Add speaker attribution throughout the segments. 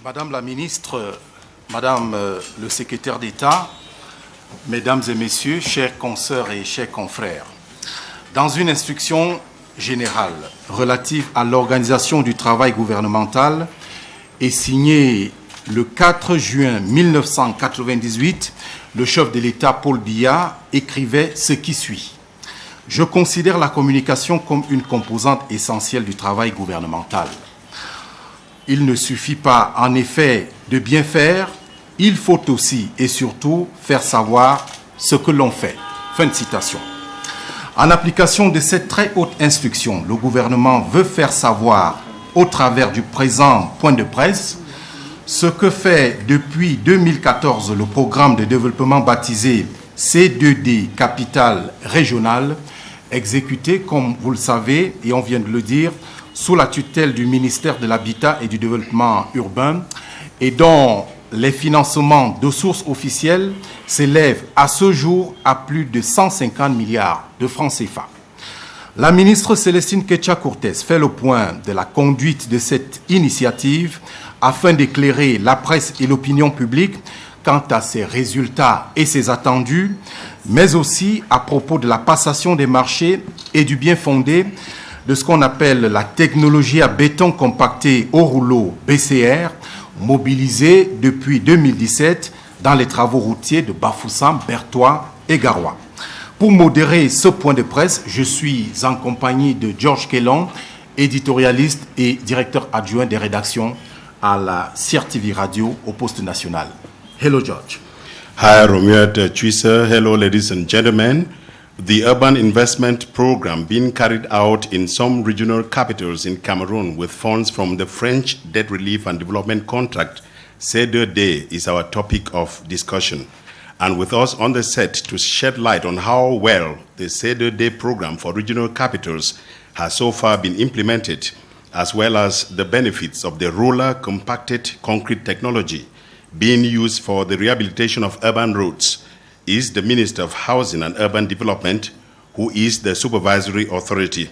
Speaker 1: Madame la ministre, Madame le secrétaire d'État, Mesdames et Messieurs, chers consoeurs et chers confrères, dans une instruction générale relative à l'organisation du travail gouvernemental et signée le 4 juin 1998, le chef de l'État Paul Biya écrivait ce qui suit. Je considère la communication comme une composante essentielle du travail gouvernemental. Il ne suffit pas, en effet, de bien faire, il faut aussi et surtout faire savoir ce que l'on fait. Fin de citation. En application de cette très haute instruction, le gouvernement veut faire savoir, au travers du présent point de presse, ce que fait depuis 2014 le programme de développement baptisé C2D Capitale Régionale, exécuté, comme vous le savez, et on vient de le dire, sous la tutelle du ministère de l'Habitat et du Développement urbain, et dont les financements de sources officielles s'élèvent à ce jour à plus de 150 milliards de francs CFA. La ministre Célestine Ketcha-Courtès fait le point de la conduite de cette initiative afin d'éclairer la presse et l'opinion publique quant à ses résultats et ses attendus, mais aussi à propos de la passation des marchés et du bien fondé de ce qu'on appelle la technologie à béton compacté au rouleau BCR, mobilisée depuis 2017 dans les travaux routiers de Bafoussam, Bertois et Garoua. Pour modérer ce point de presse, je suis en compagnie de Georges Kellon, éditorialiste et directeur adjoint des rédactions à la CRTV Radio au poste national. Hello, George.
Speaker 2: Hi, Romuald Chuisa. Hello, ladies and gentlemen. The urban investment program being carried out in some regional capitals in Cameroon with funds from the French Debt Relief and Development Contract, C2D, is our topic of discussion. And with us on the set to shed light on how well the C2D program for regional capitals has so far been implemented, as well as the benefits of the roller compacted concrete technology being used for the rehabilitation of urban roads, is the Minister of Housing and Urban Development, who is the supervisory authority.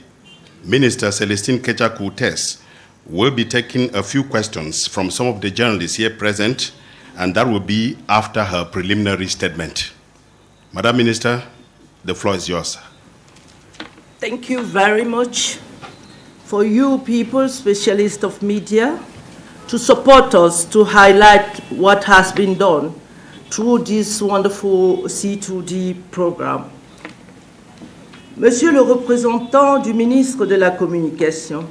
Speaker 2: Minister Célestine Ketcha-Courtès will be taking a few questions from some of the journalists here present, and that will be after her preliminary statement. Madam Minister, the floor is yours.
Speaker 3: Thank you very much for you people, specialists of media, to support us to highlight what has been done through this wonderful C2D program. Monsieur le représentant du ministre de la Communication,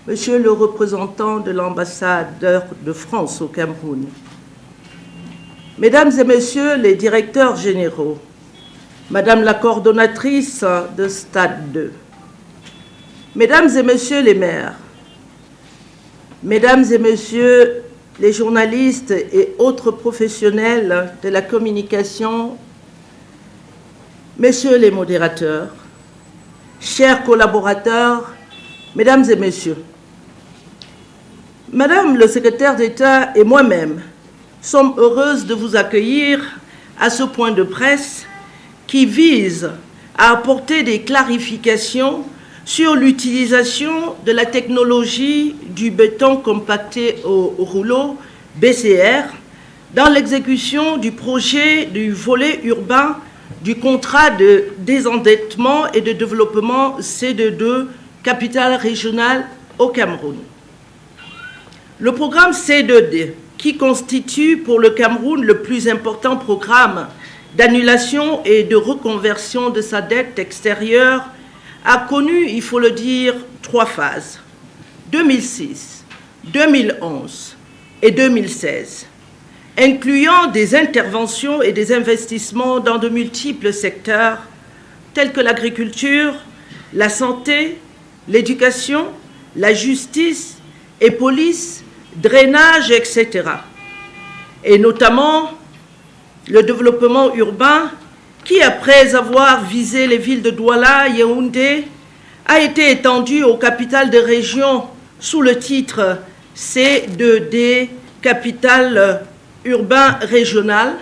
Speaker 3: Monsieur le représentant de l'ambassadeur de France au Cameroun, Mesdames et Messieurs les directeurs généraux, Madame la coordonnatrice de Stade 2, Mesdames et Messieurs les maires, Mesdames et Messieurs les journalistes et autres professionnels de la communication, Messieurs les modérateurs, chers collaborateurs, Mesdames et Messieurs, Madame le secrétaire d'État et moi-même sommes heureuses de vous accueillir à ce point de presse qui vise à apporter des clarifications sur l'utilisation de la technologie du béton compacté au rouleau BCR dans l'exécution du projet du volet urbain du contrat de désendettement et de développement C2D Capitale Régionale au Cameroun. Le programme C2D, qui constitue pour le Cameroun le plus important programme d'annulation et de reconversion de sa dette extérieure, a connu, il faut le dire, 3 phases, 2006, 2011 et 2016, incluant des interventions et des investissements dans de multiples secteurs tels que l'agriculture, la santé, l'éducation, la justice et police, drainage, etc. Et notamment le développement urbain qui, après avoir visé les villes de Douala, Yaoundé, a été étendu aux capitales de région sous le titre C2D, Capitale urbain régionale,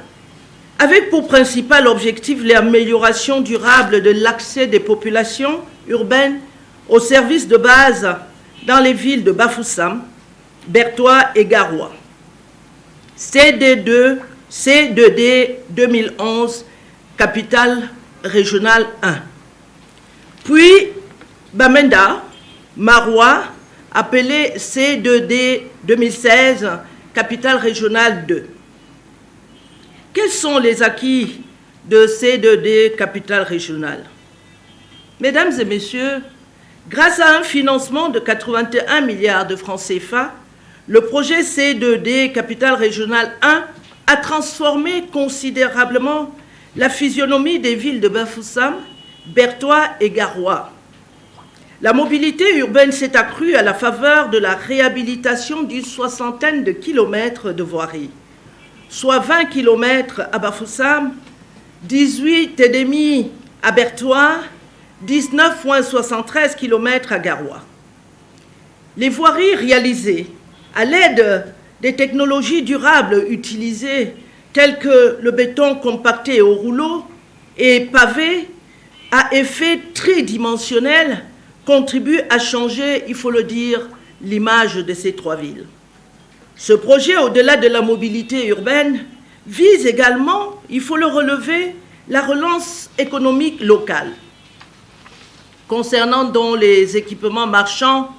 Speaker 3: avec pour principal objectif l'amélioration durable de l'accès des populations urbaines aux services de base dans les villes de Bafoussam, Bertois et Garoua. CD2, C2D 2011, capitale régionale 1. Puis Bamenda, Marois, appelé C2D 2016, capitale régionale 2. Quels sont les acquis de C2D, capitale régionale? Mesdames et messieurs, grâce à un financement de 81 milliards de francs CFA, le projet C2D, capitale régionale 1, a transformé considérablement la physionomie des villes de Bafoussam, Bertoua et Garoua. La mobilité urbaine s'est accrue à la faveur de la réhabilitation d'une soixantaine de kilomètres de voirie, soit 20 kilomètres à Bafoussam, 18,5 à Bertoua, 19,73 km à Garoua. Les voiries réalisées à l'aide des technologies durables utilisées, telles que le béton compacté au rouleau et pavé à effet tridimensionnel, contribuent à changer, il faut le dire, l'image de ces trois villes. Ce projet, au-delà de la mobilité urbaine, vise également, il faut le relever, la relance économique locale. Concernant donc les équipements marchands,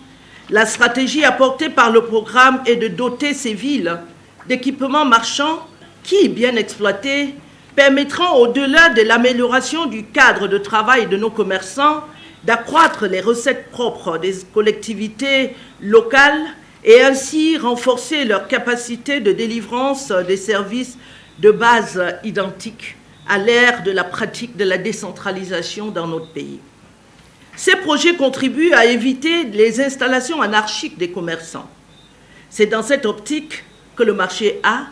Speaker 3: la stratégie apportée par le programme est de doter ces villes d'équipements marchands qui, bien exploités, permettront, au-delà de l'amélioration du cadre de travail de nos commerçants, d'accroître les recettes propres des collectivités locales et ainsi renforcer leur capacité de délivrance des services de base identiques à l'ère de la pratique de la décentralisation dans notre pays. Ces projets contribuent à éviter les installations anarchiques des commerçants. C'est dans cette optique que le marché A,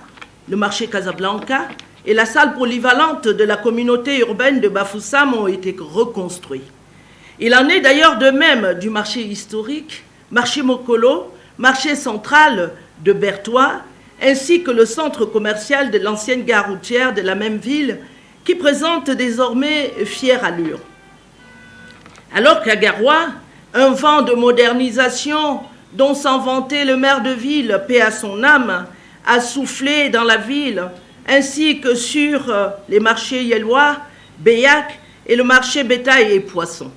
Speaker 3: le marché Casablanca et la salle polyvalente de la communauté urbaine de Bafoussam ont été reconstruits. Il en est d'ailleurs de même du marché historique, marché Mokolo, marché central de Bertoua, ainsi que le centre commercial de l'ancienne gare routière de la même ville, qui présente désormais fière allure. Alors qu'à Garoua, un vent de modernisation dont s'en vantait le maire de ville, paix à son âme, a soufflé dans la ville, ainsi que sur les marchés yélois, Béac et le marché bétail et poissons.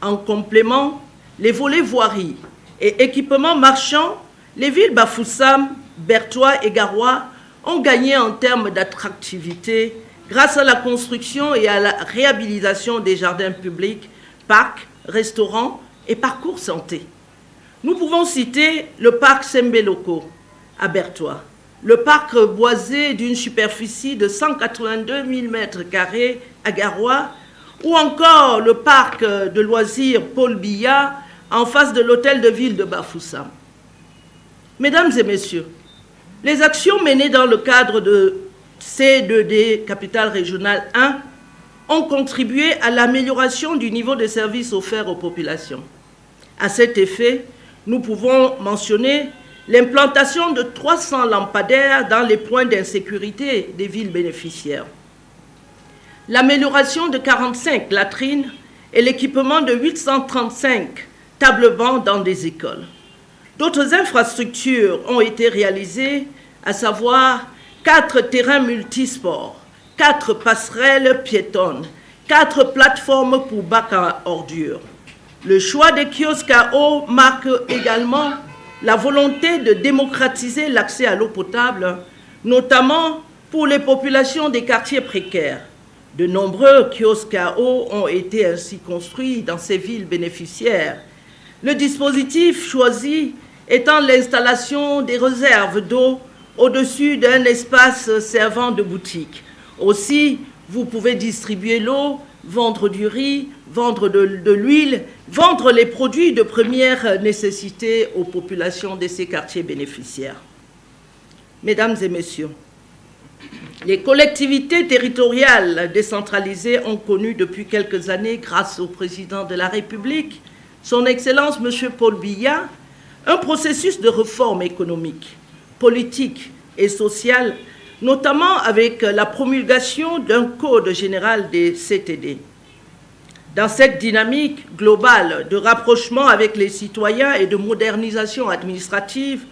Speaker 3: En complément, les volets voirie et équipements marchands, les villes Bafoussam, Bertoua et Garoua ont gagné en termes d'attractivité grâce à la construction et à la réhabilitation des jardins publics, parcs, restaurants et parcours santé. Nous pouvons citer le parc Sembeloko à Bertoua, le parc boisé d'une superficie de 182 000 m² à Garoua, ou encore le parc de loisirs Paul Biya en face de l'hôtel de ville de Bafoussam. Mesdames et messieurs, les actions menées dans le cadre de C2D, capitale régionale 1, ont contribué à l'amélioration du niveau de services offerts aux populations. À cet effet, nous pouvons mentionner l'implantation de 300 lampadaires dans les points d'insécurité des villes bénéficiaires, l'amélioration de 45 latrines et l'équipement de 835 tables-bancs dans des écoles. D'autres infrastructures ont été réalisées, à savoir 4 terrains multisports, 4 passerelles piétonnes, 4 plateformes pour bacs à ordures. Le choix des kiosques à eau marque également la volonté de démocratiser l'accès à l'eau potable, notamment pour les populations des quartiers précaires. De nombreux kiosques à eau ont été ainsi construits dans ces villes bénéficiaires. Le dispositif choisi étant l'installation des réserves d'eau au-dessus d'un espace servant de boutique. Aussi, vous pouvez distribuer l'eau, vendre du riz, vendre de l'huile, vendre les produits de première nécessité aux populations de ces quartiers bénéficiaires. Mesdames et messieurs, les collectivités territoriales décentralisées ont connu depuis quelques années, grâce au président de la République, son Excellence M. Paul Biya, un processus de réforme économique, politique et sociale, notamment avec la promulgation d'un code général des CTD. Dans cette dynamique globale de rapprochement avec les citoyens et de modernisation administrative,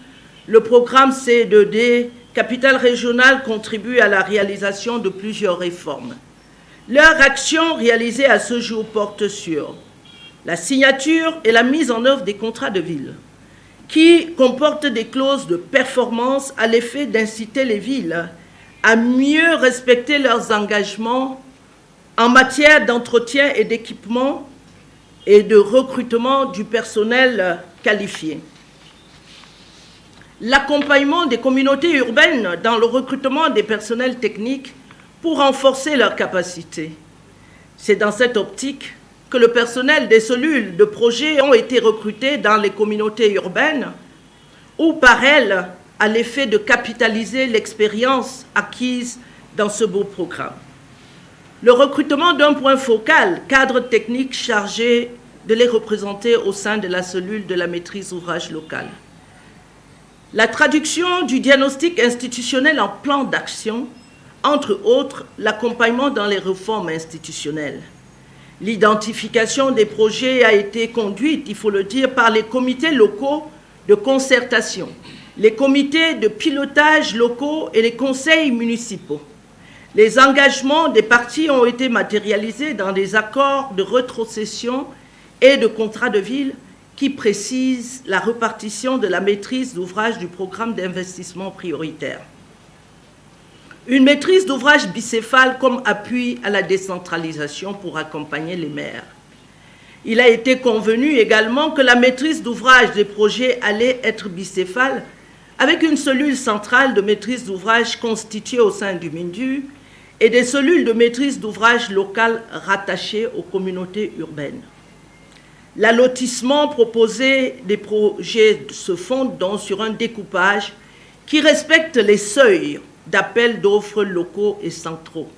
Speaker 3: le programme C2D capitale régionale contribue à la réalisation de plusieurs réformes. Leurs actions réalisées à ce jour portent sur la signature et la mise en œuvre des contrats de ville, qui comportent des clauses de performance à l'effet d'inciter les villes à mieux respecter leurs engagements en matière d'entretien et d'équipement et de recrutement du personnel qualifié. L'accompagnement des communautés urbaines dans le recrutement des personnels techniques pour renforcer leurs capacités. C'est dans cette optique que le personnel des cellules de projet ont été recrutés dans les communautés urbaines ou par elles à l'effet de capitaliser l'expérience acquise dans ce beau programme. Le recrutement d'un point focal, cadre technique chargé de les représenter au sein de la cellule de la maîtrise d'ouvrage locale. La traduction du diagnostic institutionnel en plan d'action, entre autres l'accompagnement dans les réformes institutionnelles. L'identification des projets a été conduite, il faut le dire, par les comités locaux de concertation, les comités de pilotage locaux et les conseils municipaux. Les engagements des parties ont été matérialisés dans des accords de rétrocession et de contrats de ville qui précisent la répartition de la maîtrise d'ouvrage du programme d'investissement prioritaire. Une maîtrise d'ouvrage bicéphale comme appui à la décentralisation pour accompagner les maires. Il a été convenu également que la maîtrise d'ouvrage des projets allait être bicéphale avec une cellule centrale de maîtrise d'ouvrage constituée au sein du MINDU et des cellules de maîtrise d'ouvrage locales rattachées aux communautés urbaines. L'allotissement proposé des projets se fonde donc sur un découpage qui respecte les seuils d'appel d'offres locaux et centraux,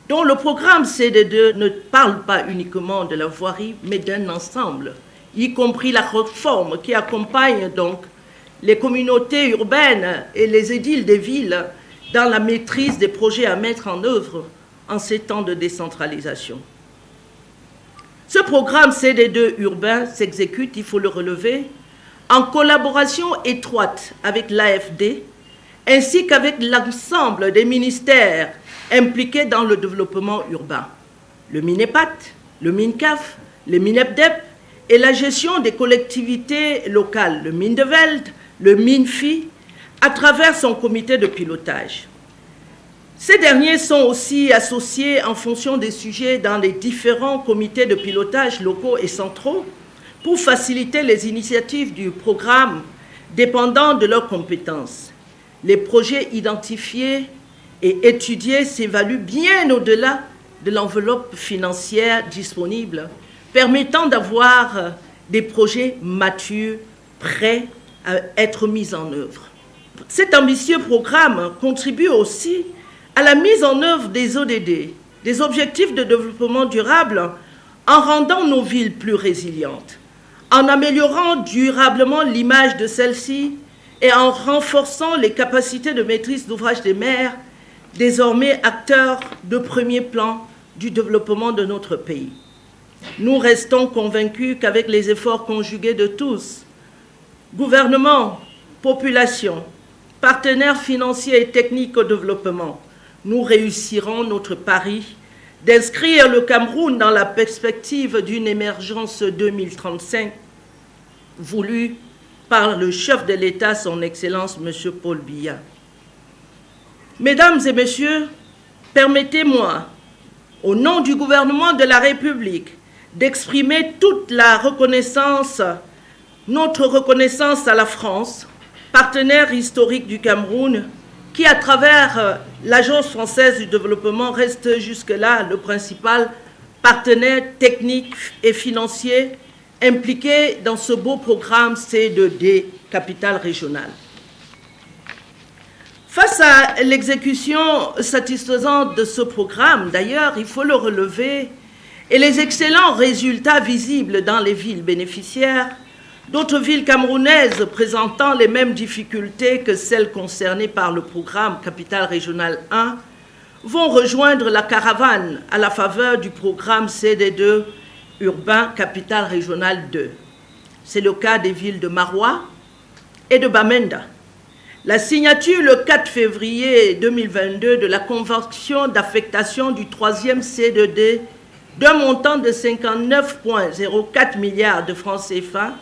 Speaker 3: dont le programme CD2 ne parle pas uniquement de la voirie, mais d'un ensemble, y compris la réforme qui accompagne donc les communautés urbaines et les édiles des villes dans la maîtrise des projets à mettre en œuvre en ces temps de décentralisation. Ce programme CD2 urbain s'exécute, il faut le relever, en collaboration étroite avec l'AFD, ainsi qu'avec l'ensemble des ministères impliqués dans le développement urbain, le MINEPAT, le MINCAF, le MINEPDEP et la gestion des collectivités locales, le MINDEVELD, le MINFI, à travers son comité de pilotage. Ces derniers sont aussi associés en fonction des sujets dans les différents comités de pilotage locaux et centraux pour faciliter les initiatives du programme dépendant de leurs compétences. Les projets identifiés et étudiés s'évaluent bien au-delà de l'enveloppe financière disponible, permettant d'avoir des projets matures, prêts à être mis en œuvre. Cet ambitieux programme contribue aussi à la mise en œuvre des ODD, des objectifs de développement durable, en rendant nos villes plus résilientes, en améliorant durablement l'image de celles-ci et en renforçant les capacités de maîtrise d'ouvrage des maires, désormais acteurs de premier plan du développement de notre pays. Nous restons convaincus qu'avec les efforts conjugués de tous, gouvernement, population, partenaires financiers et techniques au développement, nous réussirons notre pari d'inscrire le Cameroun dans la perspective d'une émergence 2035 voulue par le chef de l'État, son Excellence, M. Paul Biya. Mesdames et messieurs, permettez-moi, au nom du gouvernement de la République, d'exprimer toute la reconnaissance, notre reconnaissance à la France, partenaire historique du Cameroun, qui, à travers l'Agence française du développement, reste jusque-là le principal partenaire technique et financier impliqué dans ce beau programme C2D, capitale régionale. Face à l'exécution satisfaisante de ce programme, d'ailleurs, il faut le relever, et les excellents résultats visibles dans les villes bénéficiaires, d'autres villes camerounaises présentant les mêmes difficultés que celles concernées par le programme Capitale Régionale 1 vont rejoindre la caravane à la faveur du programme CD2 urbain Capitale Régionale 2. C'est le cas des villes de Maroua et de Bamenda. la signature le 4 février 2022 de la convention d'affectation du 3e C2D d'un montant de 59,04 milliards de francs CFA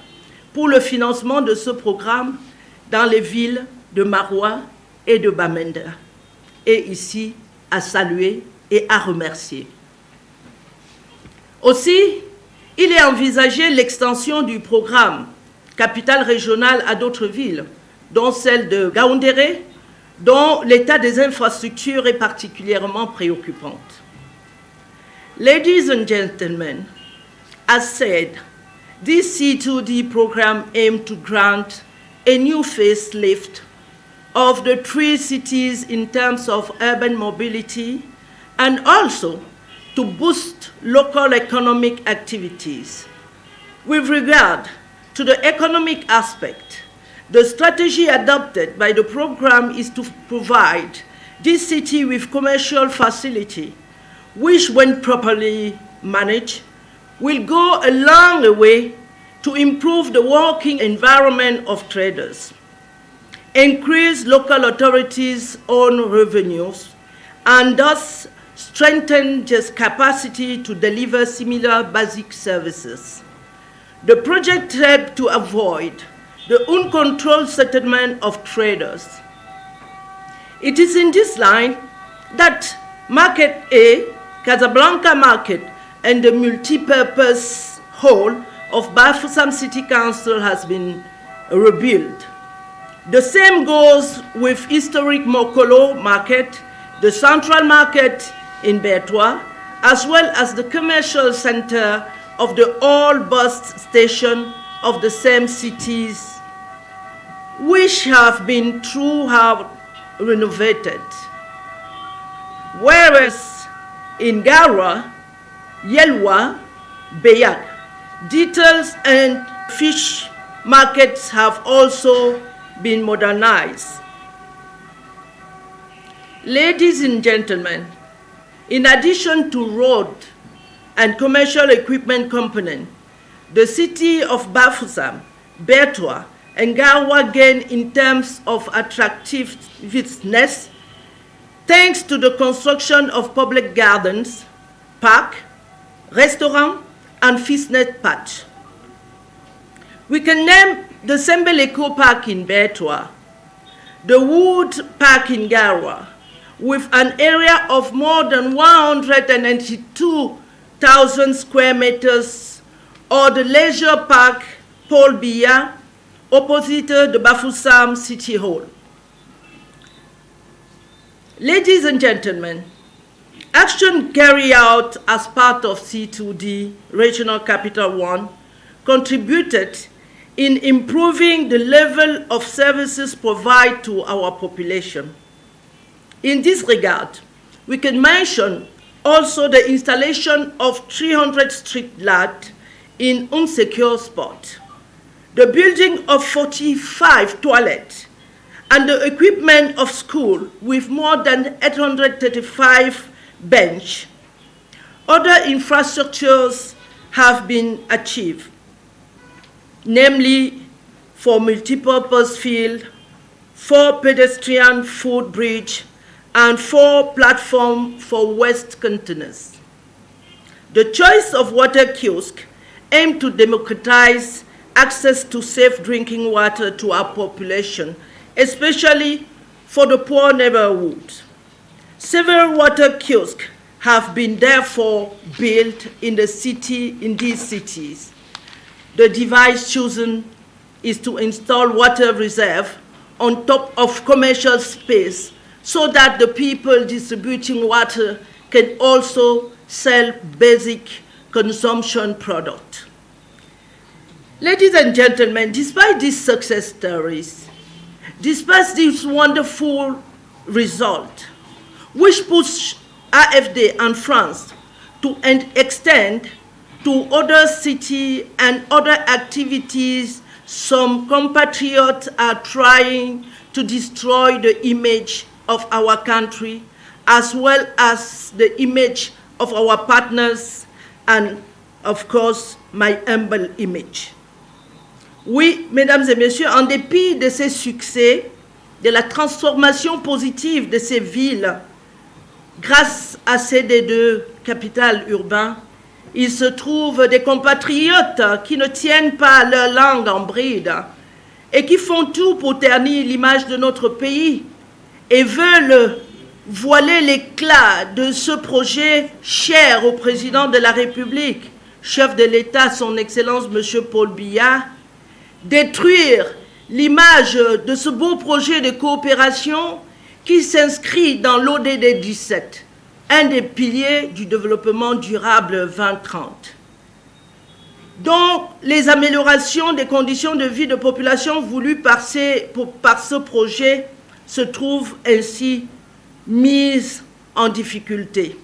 Speaker 3: pour le financement de ce programme dans les villes de Maroua et de Bamenda, est ici à saluer et à remercier. Aussi, il est envisagé l'extension du programme Capitale régionale à d'autres villes, dont celle de Gaoundéré, dont l'état des infrastructures est particulièrement préoccupant. Ladies and gentlemen, as said, this C2D program aimed to grant a new facelift of the 3 cities in terms of urban mobility and also to boost local economic activities. With regard to the economic aspect, the strategy adopted by the program is to provide this city with commercial facility, which, when properly managed, will go a long way to improve the working environment of traders, increase local authorities' own revenues, and thus strengthen its capacity to deliver similar basic services. The project helped to avoid the uncontrolled settlement of traders. It is in this line that Market A, Casablanca Market, and the multi-purpose hall of Bafoussam City Council has been rebuilt. The same goes with historic Mokolo Market, the Central Market in Bertois, as well as the commercial center of the old bus station of the same cities, which have been throughout renovated. Whereas in Gara, Yelwa, Beyak, details and fish markets have also been modernized. Ladies and gentlemen, in addition to road and commercial equipment component, the city of Bafoussam, Bertois, and Gawa gain in terms of attractiveness thanks to the construction of public gardens, park, restaurant, and fitness patch. We can name the Sembeleko Park in Bertois, the Wood Park in Gawa, with an area of more than 192,000 square meters, or the Leisure Park Paul Biya, opposite the Bafoussam City Hall. Ladies and gentlemen, action carried out as part of C2D Regional Capital 1 contributed in improving the level of services provided to our population. In this regard, we can mention also the installation of 300 street lights in unsecure spots, the building of 45 toilets, and the equipment of school with more than 835 benches. Other infrastructures have been achieved, namely for multipurpose field, 4 pedestrian footbridge, and 4 platforms for waste containers. The choice of water kiosk aimed to democratize access to safe drinking water to our population, especially for the poor neighborhood. Several water kiosks have been therefore built in the city, in these cities. The device chosen is to install water reserve on top of commercial space so that the people distributing water can also sell basic consumption products. Ladies and gentlemen, despite these success stories, despite this wonderful result, which push AFD and France to extend to other cities and other activities, some compatriots are trying to destroy the image of our country, as well as the image of our partners and, of course, my humble image. Oui, mesdames et messieurs, en dépit de ces succès, de la transformation positive de ces villes grâce à ces deux capitales urbaines, il se trouve des compatriotes qui ne tiennent pas leur langue en bride et qui font tout pour ternir l'image de notre pays et veulent voiler l'éclat de ce projet cher au président de la République, chef de l'État, son Excellence M. Paul Biya, détruire l'image de ce beau projet de coopération qui s'inscrit dans l'ODD 17, un des piliers du développement durable 2030, dont les améliorations des conditions de vie de population voulues par ce projet se trouvent ainsi mises en difficulté.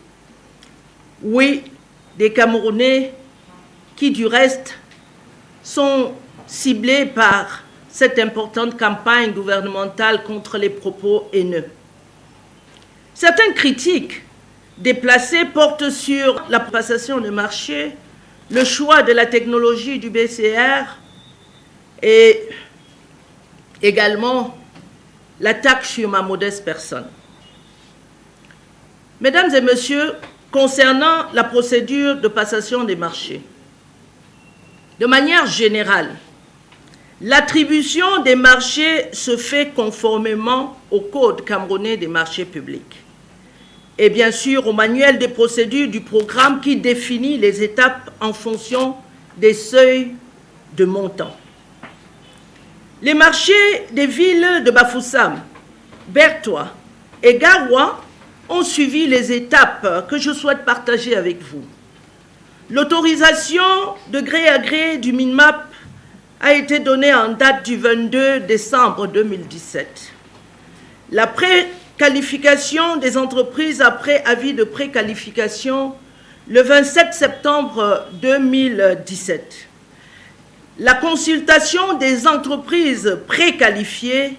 Speaker 3: Oui, des Camerounais qui, du reste, sont ciblés par cette importante campagne gouvernementale contre les propos haineux. Certaines critiques déplacées portent sur la passation de marché, le choix de la technologie du BCR et également l'attaque sur ma modeste personne. Mesdames et messieurs, concernant la procédure de passation des marchés, de manière générale, l'attribution des marchés se fait conformément au Code camerounais des marchés publics et bien sûr au manuel des procédures du programme qui définit les étapes en fonction des seuils de montant. Les marchés des villes de Bafoussam, Bertoua et Garoua ont suivi les étapes que je souhaite partager avec vous. L'autorisation de gré à gré du MINMAP a été donnée en date du 22 décembre 2017. La préqualification des entreprises après avis de préqualification le 27 septembre 2017. La consultation des entreprises préqualifiées,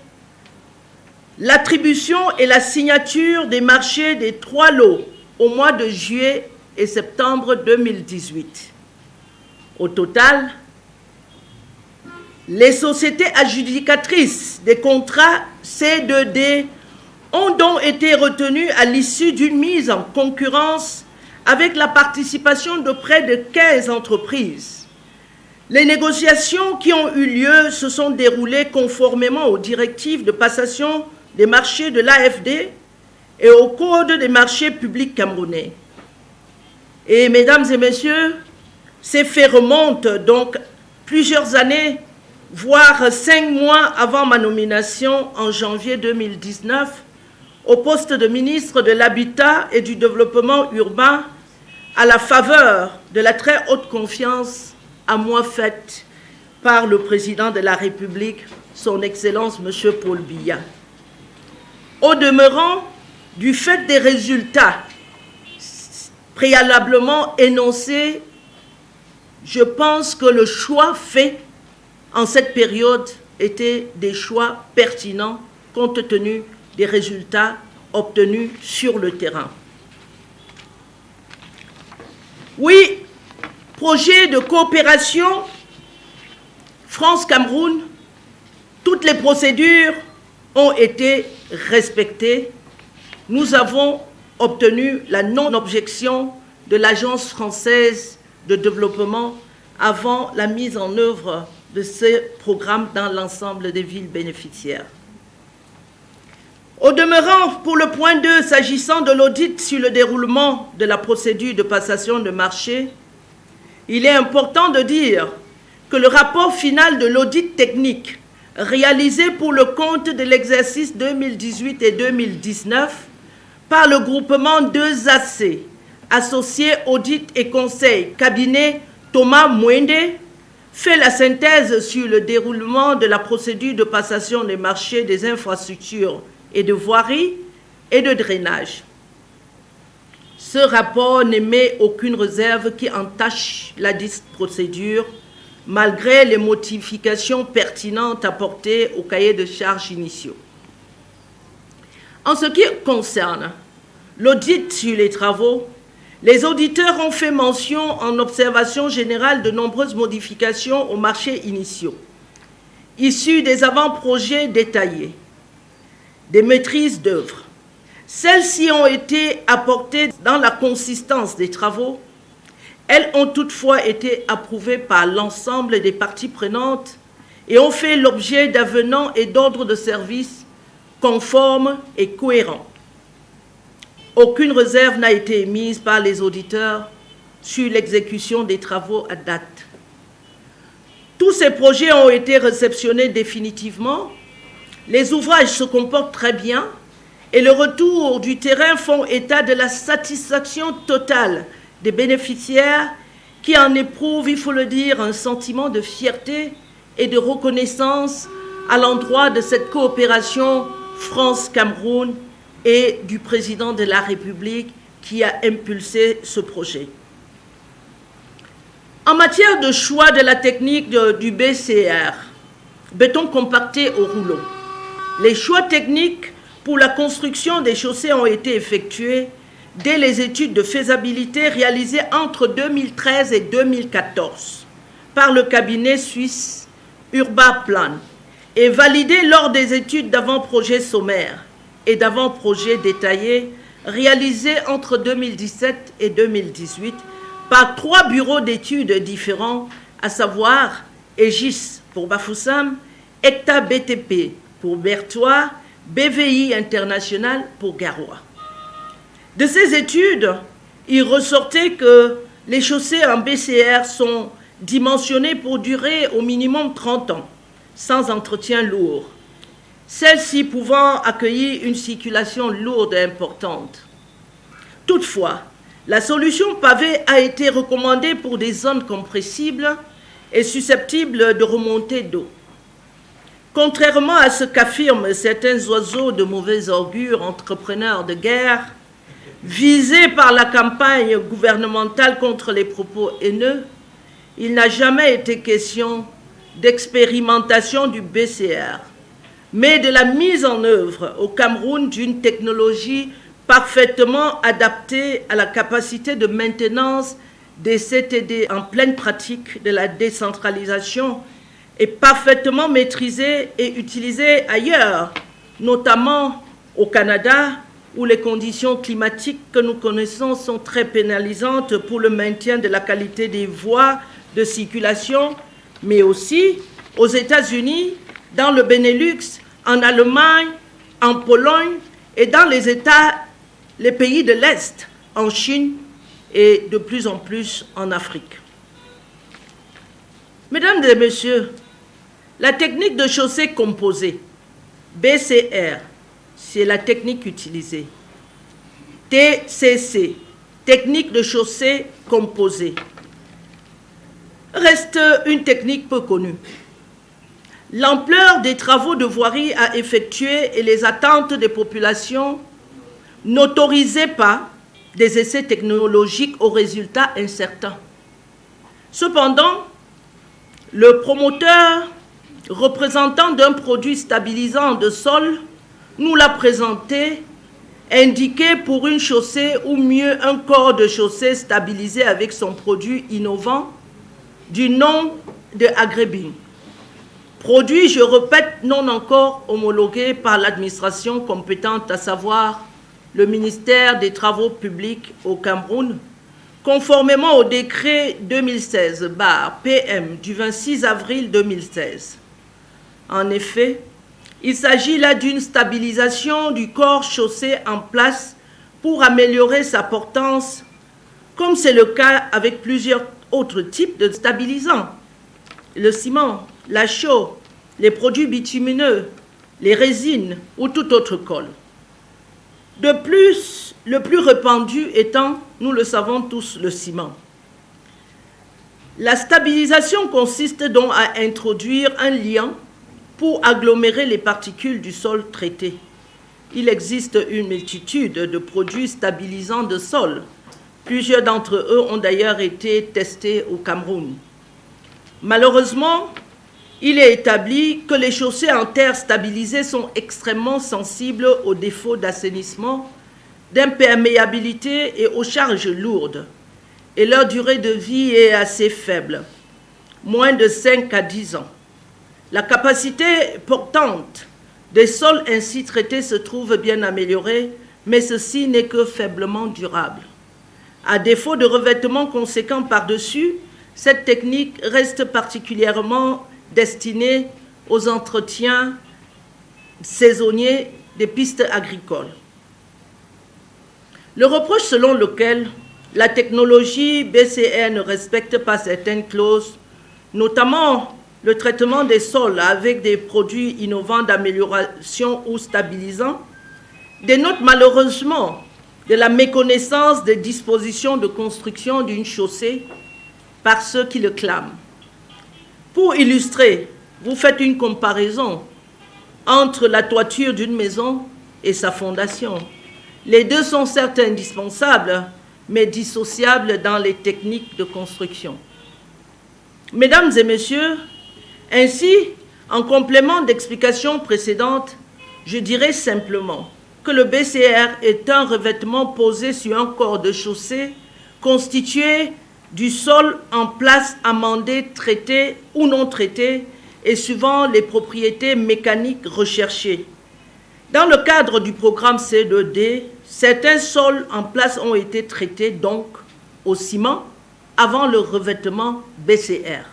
Speaker 3: l'attribution et la signature des marchés des 3 lots au mois de juillet et septembre 2018. Au total, les sociétés adjudicatrices des contrats C2D ont donc été retenues à l'issue d'une mise en concurrence avec la participation de près de 15 entreprises. Les négociations qui ont eu lieu se sont déroulées conformément aux directives de passation des marchés de l'AFD et au Code des marchés publics camerounais. Et mesdames et messieurs, ces faits remontent donc plusieurs années, voire 5 mois avant ma nomination en janvier 2019 au poste de ministre de l'Habitat et du Développement urbain à la faveur de la très haute confiance à moi faite par le président de la République, son Excellence M. Paul Biya. Au demeurant, du fait des résultats préalablement énoncés, je pense que le choix fait en cette période était des choix pertinents compte tenu des résultats obtenus sur le terrain. Oui, projet de coopération France-Cameroun, toutes les procédures ont été respectées. Nous avons obtenu la non-objection de l'Agence française de développement avant la mise en œuvre de ces programmes dans l'ensemble des villes bénéficiaires. Au demeurant, pour le point 2, s'agissant de l'audit sur le déroulement de la procédure de passation de marché, il est important de dire que le rapport final de l'audit technique réalisé pour le compte de l'exercice 2018 et 2019 par le groupement 2AC, associé audit et conseil, cabinet Thomas Mwende, fait la synthèse sur le déroulement de la procédure de passation des marchés des infrastructures et de voirie et de drainage. Ce rapport n'émet aucune réserve qui entache la dite procédure, malgré les modifications pertinentes apportées au cahier de charges initiaux. En ce qui concerne l'audit sur les travaux, les auditeurs ont fait mention en observation générale de nombreuses modifications aux marchés initiaux, issus des avant-projets détaillés. des maîtrises d'œuvre. Celles-ci ont été apportées dans la consistance des travaux. Elles ont toutefois été approuvées par l'ensemble des parties prenantes et ont fait l'objet d'avenants et d'ordres de service conformes et cohérents. Aucune réserve n'a été émise par les auditeurs sur l'exécution des travaux à date. Tous ces projets ont été réceptionnés définitivement. Les ouvrages se comportent très bien et le retour du terrain font état de la satisfaction totale des bénéficiaires qui en éprouvent, il faut le dire, un sentiment de fierté et de reconnaissance à l'endroit de cette coopération France-Cameroun et du président de la République qui a impulsé ce projet. En matière de choix de la technique du BCR, béton compacté au rouleau, les choix techniques pour la construction des chaussées ont été effectués dès les études de faisabilité réalisées entre 2013 et 2014 par le cabinet suisse Urbaplan et validées lors des études d'avant-projet sommaire et d'avant-projet détaillé réalisées entre 2017 et 2018 par 3 bureaux d'études différents, à savoir EGIS pour Bafoussam, ECTA BTP pour Berthois, BVI International pour Garoua. De ces études, il ressortait que les chaussées en BCR sont dimensionnées pour durer au minimum 30 ans, sans entretien lourd, celles-ci pouvant accueillir une circulation lourde et importante. Toutefois, la solution pavée a été recommandée pour des zones compressibles et susceptibles de remontée d'eau. Contrairement à ce qu'affirment certains oiseaux de mauvais augure entrepreneurs de guerre, visés par la campagne gouvernementale contre les propos haineux, il n'a jamais été question d'expérimentation du BCR, mais de la mise en œuvre au Cameroun d'une technologie parfaitement adaptée à la capacité de maintenance des CTD en pleine pratique de la décentralisation et parfaitement maîtrisée et utilisée ailleurs, notamment au Canada, où les conditions climatiques que nous connaissons sont très pénalisantes pour le maintien de la qualité des voies de circulation, mais aussi aux États-Unis, dans le Benelux, en Allemagne, en Pologne et dans les pays de l'Est, en Chine et de plus en plus en Afrique. Mesdames et messieurs, la technique de chaussée composée, BCR, c'est la technique utilisée. TCC, technique de chaussée composée, reste une technique peu connue. L'ampleur des travaux de voirie à effectuer et les attentes des populations n'autorisaient pas des essais technologiques aux résultats incertains. Cependant, le promoteur représentant d'un produit stabilisant de sol nous l'a présenté, indiqué pour une chaussée ou mieux un corps de chaussée stabilisé avec son produit innovant du nom de Agrebin. Produit, je répète, non encore homologué par l'administration compétente, à savoir le ministère des Travaux publics au Cameroun, conformément au décret 2016/PM du 26 avril 2016. En effet, il s'agit là d'une stabilisation du corps chaussé en place pour améliorer sa portance, comme c'est le cas avec plusieurs autres types de stabilisants. Le ciment, la chaux, les produits bitumineux, les résines ou tout autre colle. De plus, le plus répandu étant, nous le savons tous, le ciment. La stabilisation consiste donc à introduire un liant pour agglomérer les particules du sol traité. Il existe une multitude de produits stabilisants de sol. Plusieurs d'entre eux ont d'ailleurs été testés au Cameroun. Malheureusement, il est établi que les chaussées en terre stabilisées sont extrêmement sensibles aux défauts d'assainissement, d'imperméabilité et aux charges lourdes. Et leur durée de vie est assez faible, moins de 5 à 10 ans. La capacité portante des sols ainsi traités se trouvent bien améliorés, mais ceci n'est que faiblement durable. À défaut de revêtements conséquents par-dessus, cette technique reste particulièrement destinée aux entretiens saisonniers des pistes agricoles. Le reproche selon lequel la technologie BCR ne respecte pas certaines clauses, notamment le traitement des sols avec des produits innovants d'amélioration ou stabilisants, dénote malheureusement de la méconnaissance des dispositions de construction d'une chaussée par ceux qui le clament. Pour illustrer, vous faites une comparaison entre la toiture d'une maison et sa fondation. Les deux sont certes indispensables, mais dissociables dans les techniques de construction. Mesdames et messieurs, ainsi, en complément d'explications précédentes, je dirais simplement que le BCR est un revêtement posé sur un corps de chaussée constitué du sol en place amendé, traité ou non traité, et suivant les propriétés mécaniques recherchées. Dans le cadre du programme C2D, certains sols en place ont été traités donc au ciment avant le revêtement BCR.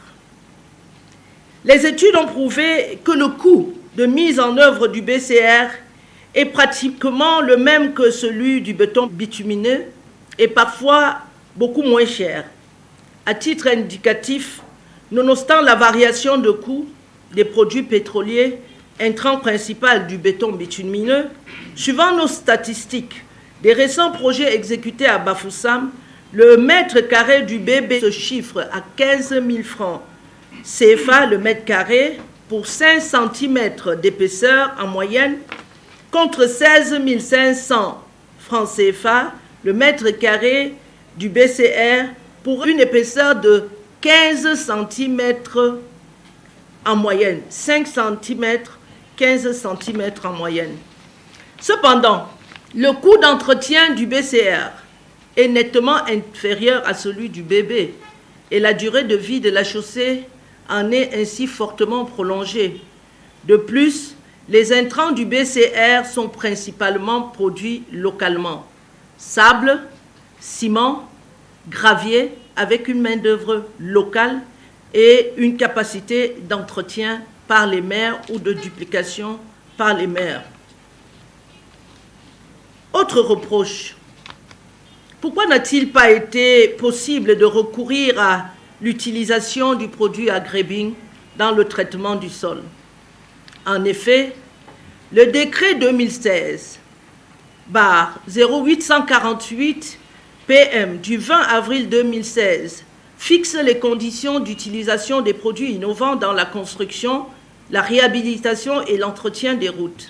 Speaker 3: Les études ont prouvé que le coût de mise en œuvre du BCR est pratiquement le même que celui du béton bitumineux et parfois beaucoup moins cher. À titre indicatif, nonobstant la variation de coût des produits pétroliers, intrant principal du béton bitumineux, suivant nos statistiques des récents projets exécutés à Bafoussam, le mètre carré du BB se chiffre à 15 000 francs CFA le mètre carré pour 5 cm d'épaisseur en moyenne, contre 16 500 francs CFA le mètre carré du BCR pour une épaisseur de 15 cm en moyenne, 5 cm, 15 cm en moyenne. Cependant, le coût d'entretien du BCR est nettement inférieur à celui du BB et la durée de vie de la chaussée en est ainsi fortement prolongée. De plus, les intrants du BCR sont principalement produits localement. Sable, ciment, gravier, avec une main-d'œuvre locale et une capacité d'entretien par les maires ou de duplication par les maires. Autre reproche, pourquoi n'a-t-il pas été possible de recourir à l'utilisation du produit Agrebing dans le traitement du sol? En effet, le décret 2016/0848 PM du 20 avril 2016 fixe les conditions d'utilisation des produits innovants dans la construction, la réhabilitation et l'entretien des routes.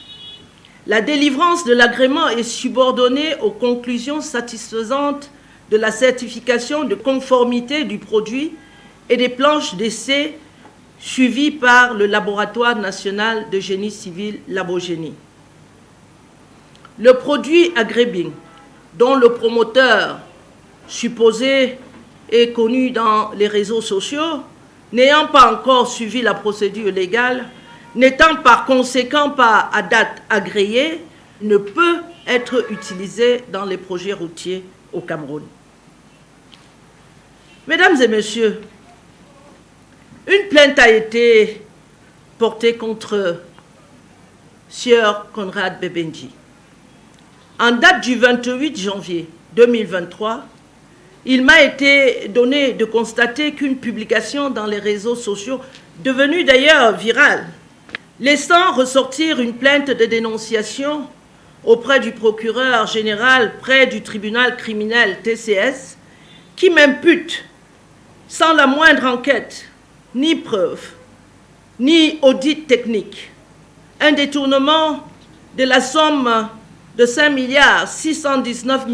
Speaker 3: La délivrance de l'agrément est subordonnée aux conclusions satisfaisantes de la certification de conformité du produit et des planches d'essai suivies par le Laboratoire national de génie civil Labogénie. Le produit Agrebing, dont le promoteur supposé est connu dans les réseaux sociaux, n'ayant pas encore suivi la procédure légale, n'étant par conséquent pas à date agréé, ne peut être utilisé dans les projets routiers au Cameroun. Mesdames et messieurs, une plainte a été portée contre Sieur Conrad Bebenji. En date du 28 janvier 2023, il m'a été donné de constater qu'une publication dans les réseaux sociaux, devenue d'ailleurs virale, laissant ressortir une plainte de dénonciation auprès du procureur général près du tribunal criminel TCS, qui m'impute, sans la moindre enquête, ni preuve, ni audit technique, un détournement de la somme de 5 619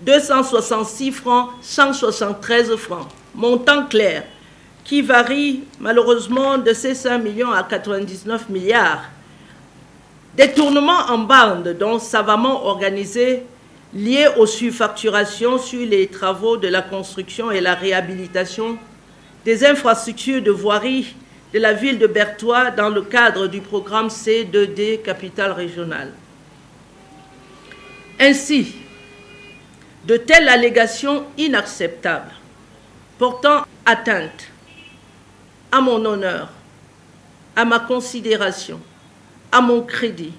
Speaker 3: 266 francs 173 francs, montant clair, qui varie malheureusement de ces 5 millions à 99 milliards. Détournement en bande, donc savamment organisé, lié aux surfacturations sur les travaux de la construction et la réhabilitation des infrastructures de voirie de la ville de Bertois dans le cadre du programme C2D Capitale Régionale. Ainsi, de telles allégations inacceptables portant atteinte à mon honneur, à ma considération, à mon crédit,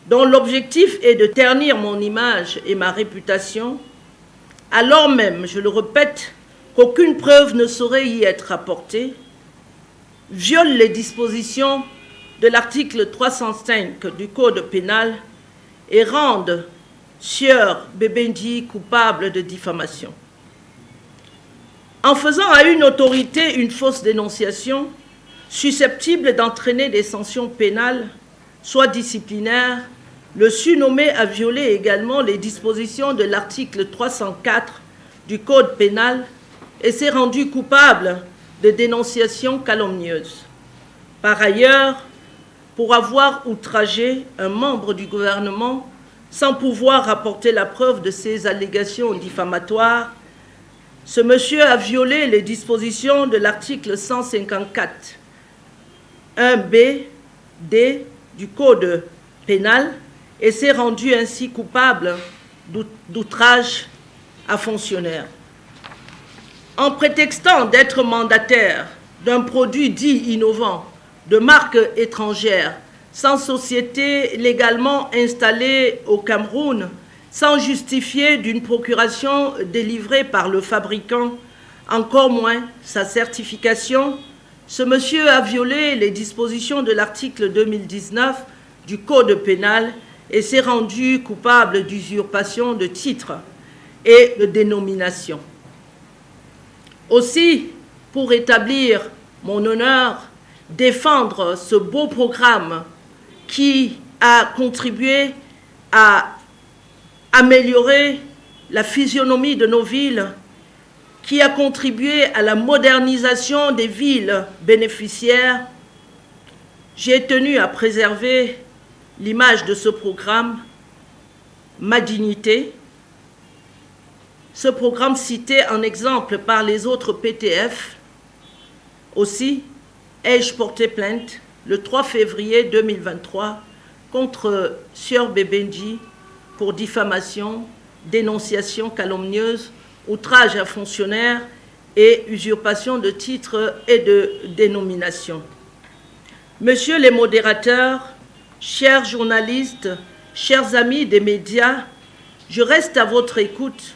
Speaker 3: dont l'objectif est de ternir mon image et ma réputation, alors même, je le répète, qu'aucune preuve ne saurait y être apportée, violent les dispositions de l'article 305 du Code pénal et rendent Sieur Bebendi coupable de diffamation. En faisant à une autorité une fausse dénonciation susceptible d'entraîner des sanctions pénales, soit disciplinaires, le surnommé a violé également les dispositions de l'article 304 du Code pénal et s'est rendu coupable de dénonciation calomnieuse. Par ailleurs, pour avoir outragé un membre du gouvernement sans pouvoir apporter la preuve de ces allégations diffamatoires, ce monsieur a violé les dispositions de l'article 154 1B D du Code pénal et s'est rendu ainsi coupable d'outrage à fonctionnaire. En prétextant d'être mandataire d'un produit dit innovant de marque étrangère, sans société légalement installée au Cameroun, sans justifier d'une procuration délivrée par le fabricant, encore moins sa certification, ce monsieur a violé les dispositions de l'article 2019 du Code pénal et s'est rendu coupable d'usurpation de titre et de dénomination. Aussi, pour établir mon honneur, défendre ce beau programme qui a contribué à améliorer la physionomie de nos villes, qui a contribué à la modernisation des villes bénéficiaires, j'ai tenu à préserver l'image de ce programme, ma dignité. Ce programme cité en exemple par les autres PTF. Aussi, ai-je porté plainte le 3 février 2023 contre Sieur Bebendi pour diffamation, dénonciation calomnieuse, outrage à fonctionnaire et usurpation de titres et de dénomination. Messieurs les modérateurs, chers journalistes, chers amis des médias, je reste à votre écoute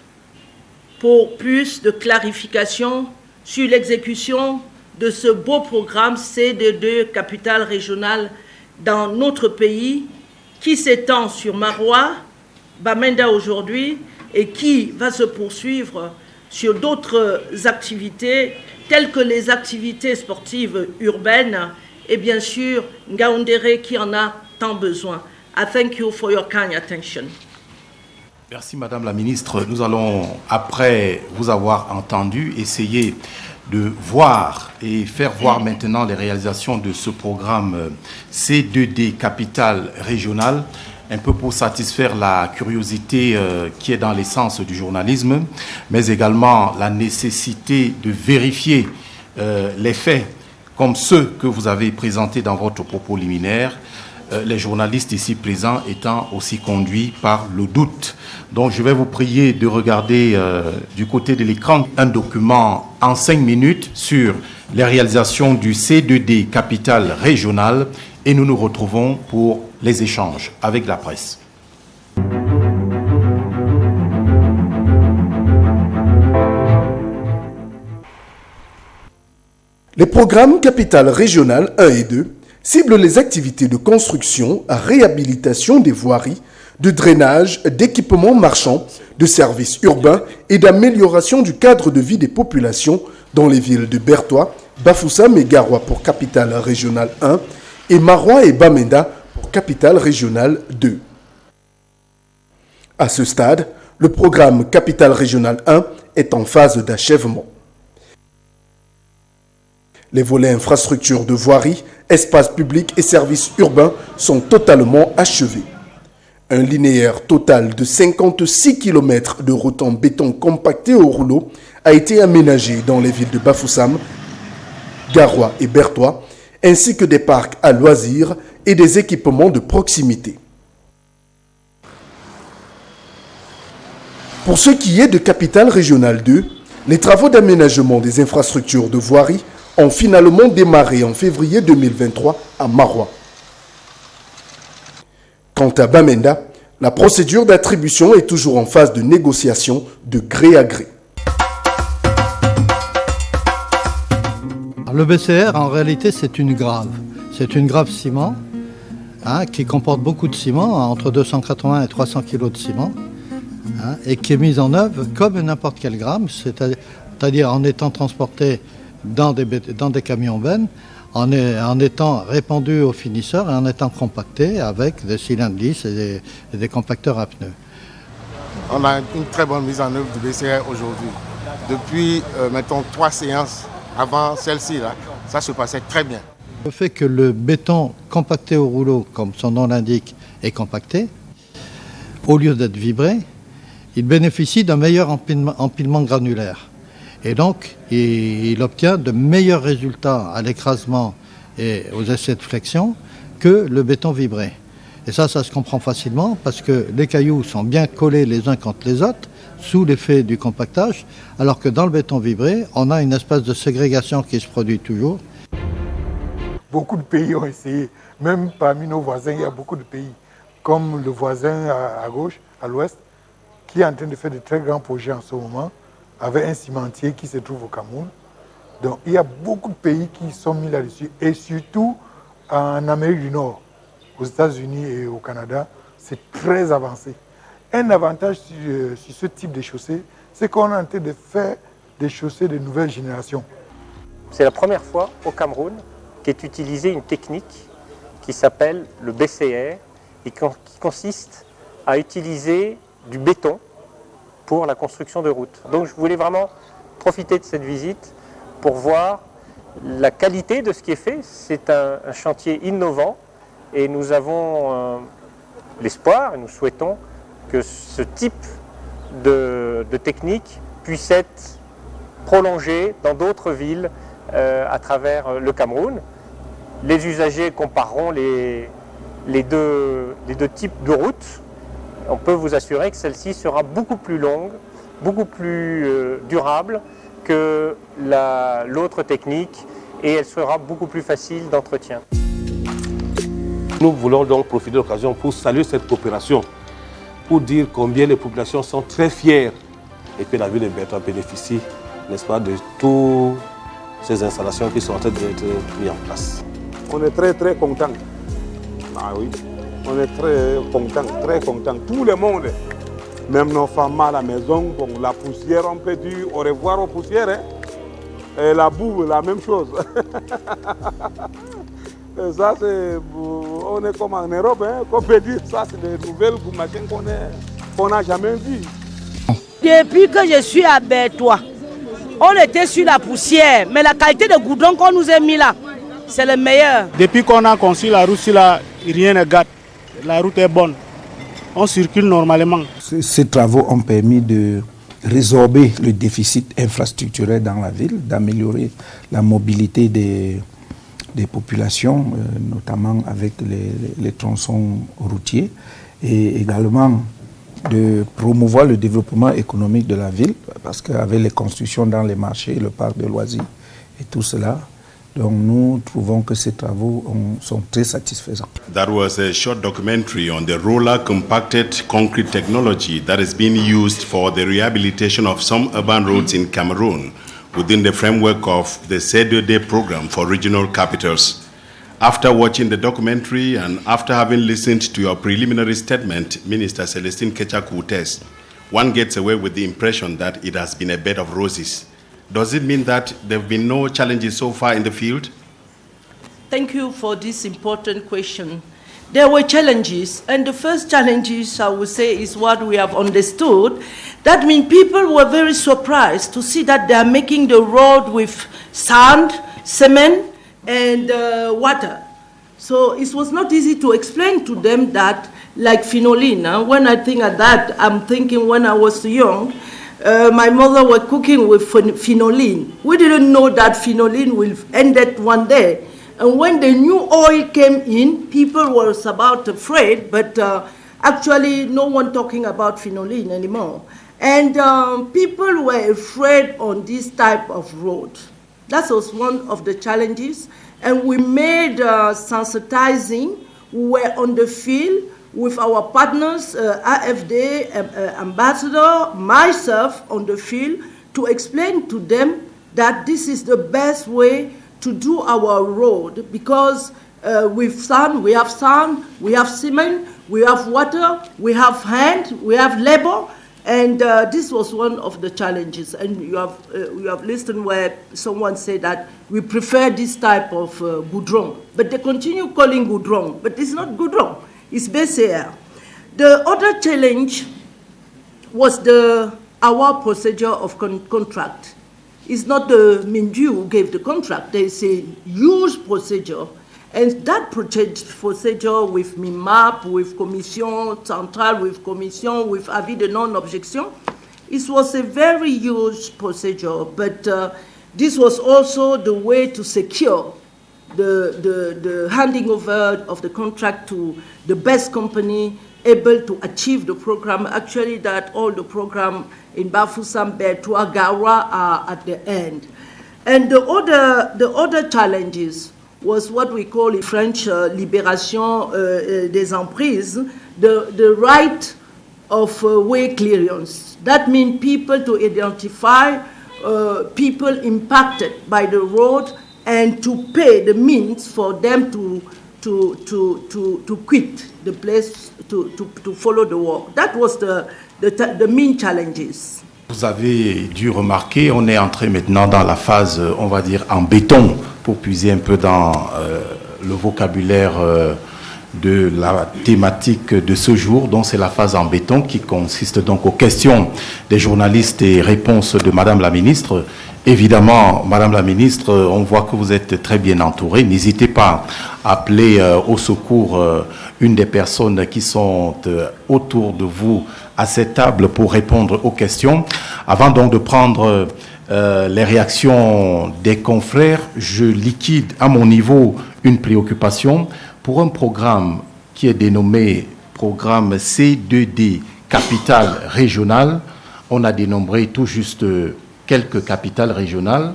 Speaker 3: pour plus de clarifications sur l'exécution de ce beau programme C2D Capitale Régionale dans notre pays qui s'étend sur Maroua, Bamenda aujourd'hui et qui va se poursuivre sur d'autres activités telles que les activités sportives urbaines et bien sûr Ngaoundéré qui en a tant besoin. I thank you for your kind attention.
Speaker 1: Merci Madame la Ministre. Nous allons, après vous avoir entendu, essayer de voir et faire voir maintenant les réalisations de ce programme C2D Capitale Régionale, un peu pour satisfaire la curiosité qui est dans l'essence du journalisme, mais également la nécessité de vérifier les faits comme ceux que vous avez présentés dans votre propos liminaire, les journalistes ici présents étant aussi conduits par le doute. Donc je vais vous prier de regarder du côté de l'écran un document en 5 minutes sur les réalisations du C2D Capitale Régionale et nous nous retrouvons pour les échanges avec la presse.
Speaker 4: Les programmes Capitale Régionale 1 et 2 ciblent les activités de construction, réhabilitation des voiries, de drainage, d'équipements marchands, de services urbains et d'amélioration du cadre de vie des populations dans les villes de Bertois, Bafoussam et Garoua pour Capitale Régionale 1 et Maroua et Bamenda pour Capitale Régionale 2. À ce stade, le programme Capitale Régionale 1 est en phase d'achèvement. Les volets infrastructures de voirie, espaces publics et services urbains sont totalement achevés. Un linéaire total de 56 km de route en béton compacté au rouleau a été aménagé dans les villes de Bafoussam, Garoua et Bertois, ainsi que des parcs à loisirs et des équipements de proximité. Pour ce qui est de Capitale Régionale 2, les travaux d'aménagement des infrastructures de voirie ont finalement démarré en février 2023 à Maroua. Quant à Bamenda, la procédure d'attribution est toujours en phase de négociation de gré à gré.
Speaker 5: Le BCR, en réalité, c'est une grave. C'est une grave ciment qui comporte beaucoup de ciment, entre 280 et 300 kg de ciment, et qui est mise en œuvre comme n'importe quelle gramme, c'est-à-dire en étant transporté dans des camions-bennes, en étant répandu aux finisseurs et en étant compacté avec des cylindres lisses et des compacteurs à pneus.
Speaker 6: On a une très bonne mise en œuvre du BCR aujourd'hui. Depuis, mettons, 3 séances avant celle-ci, ça se passait très bien.
Speaker 5: Le fait que le béton compacté au rouleau, comme son nom l'indique, est compacté, au lieu d'être vibré, il bénéficie d'un meilleur empilement granulaire. Et donc, il obtient de meilleurs résultats à l'écrasement et aux essais de flexion que le béton vibré. Et ça se comprend facilement parce que les cailloux sont bien collés les uns contre les autres sous l'effet du compactage, alors que dans le béton vibré, on a une espèce de ségrégation qui se produit toujours.
Speaker 7: Beaucoup de pays ont essayé, même parmi nos voisins, il y a beaucoup de pays, comme le voisin à gauche, à l'ouest, qui est en train de faire de très grands projets en ce moment, avec un cimentier qui se trouve au Cameroun. Donc il y a beaucoup de pays qui sont mis là-dessus, et surtout en Amérique du Nord, aux États-Unis et au Canada, c'est très avancé. Un avantage sur ce type de chaussée, c'est qu'on est en train de faire des chaussées de nouvelle génération.
Speaker 8: C'est la première fois au Cameroun qu'est utilisée une technique qui s'appelle le BCR et qui consiste à utiliser du béton pour la construction de routes. Donc je voulais vraiment profiter de cette visite pour voir la qualité de ce qui est fait. C'est un chantier innovant et nous avons l'espoir et nous souhaitons que ce type de technique puisse être prolongé dans d'autres villes à travers le Cameroun. Les usagers compareront les deux types de routes. On peut vous assurer que celle-ci sera beaucoup plus longue, beaucoup plus durable que l'autre technique et elle sera beaucoup plus facile d'entretien.
Speaker 9: Nous voulons donc profiter de l'occasion pour saluer cette coopération, pour dire combien les populations sont très fières et que la ville de Bertois bénéficie, n'est-ce pas, de toutes ces installations qui sont en train d'être mises en place.
Speaker 10: On est très très contents. Ah oui, on est très contents. Tout le monde, même nos femmes à la maison, bon, la poussière, on peut dire au revoir aux poussières. Hein? Et la boue, la même chose. Et ça, on est comme en Europe, hein? On peut dire ça, c'est des nouvelles machines qu'on n'a jamais vues.
Speaker 3: Depuis que je suis à Bertois, on était sur la poussière, mais la qualité de goudron qu'on nous a mis là, c'est le meilleur.
Speaker 11: Depuis qu'on a conçu la route, là, rien ne gâte. La route est bonne. On circule normalement.
Speaker 12: Ces travaux ont permis de résorber le déficit infrastructurel dans la ville, d'améliorer la mobilité des populations, notamment avec les tronçons routiers, et également de promouvoir le développement économique de la ville, parce qu'avec les constructions dans les marchés, le parc de loisirs et tout cela, donc nous trouvons que ces travaux sont très satisfaisants.
Speaker 2: That was a short documentary on the roller compacted concrete technology that is being used for the rehabilitation of some urban roads in Cameroon within the framework of the C2D program for regional capitals. After watching the documentary and after having listened to your preliminary statement, Minister Celestine Ketchakoutes, one gets away with the impression that it has been a bed of roses. Does it mean that there have been no challenges so far in the field?
Speaker 3: Thank you for this important question. There were challenges, and the first challenges, I would say, is what we have understood. That means people were very surprised to see that they are making the road with sand, cement, and water. So it was not easy to explain to them that, like phenolene, when I think of that, I'm thinking when I was young, my mother was cooking with phenolene. We didn't know that phenolene will end it one day. And when the new oil came in, people were about afraid, but actually no one talking about phenolene anymore. And people were afraid on this type of road. That was one of the challenges. And we made sensitizing. We were on the field with our partners, AFD, ambassador, myself on the field, to explain to them that this is the best way to do our road, because with sun, we have cement, we have water, we have hand, we have labor, and this was one of the challenges. And you have listened where someone said that we prefer this type of goudron, but they continue calling goudron, but it's not goudron, it's BCR. The other challenge was our procedure of contract. It's not the Minju who gave the contract. There is a huge procedure. And that procedure with MIMAP, with Commission Centrale, with Commission, with avis de non-objection, it was a very huge procedure. But this was also the way to secure the handing over of the contract to the best company able to achieve the program. Actually, that all the program in Bafoussam, Bertoua, Gawa are at the end. And the other challenges was what we call in French libération des emprises, the right of way clearance. That means people to identify people impacted by the road and to pay the means for them to quit the place, to follow the work. That was the main challenges.
Speaker 1: Vous avez dû remarquer, on est entré maintenant dans la phase, on va dire, en béton, pour puiser un peu dans le vocabulaire de la thématique de ce jour. Donc c'est la phase en béton qui consiste donc aux questions des journalistes et réponses de Madame la Ministre. Évidemment, Madame la Ministre, on voit que vous êtes très bien entourée. N'hésitez pas à appeler au secours une des personnes qui sont autour de vous à cette table pour répondre aux questions. Avant donc de prendre les réactions des confrères, je liquide à mon niveau une préoccupation pour un programme qui est dénommé programme C2D, capitale régionale. On a dénombré tout juste quelques capitales régionales.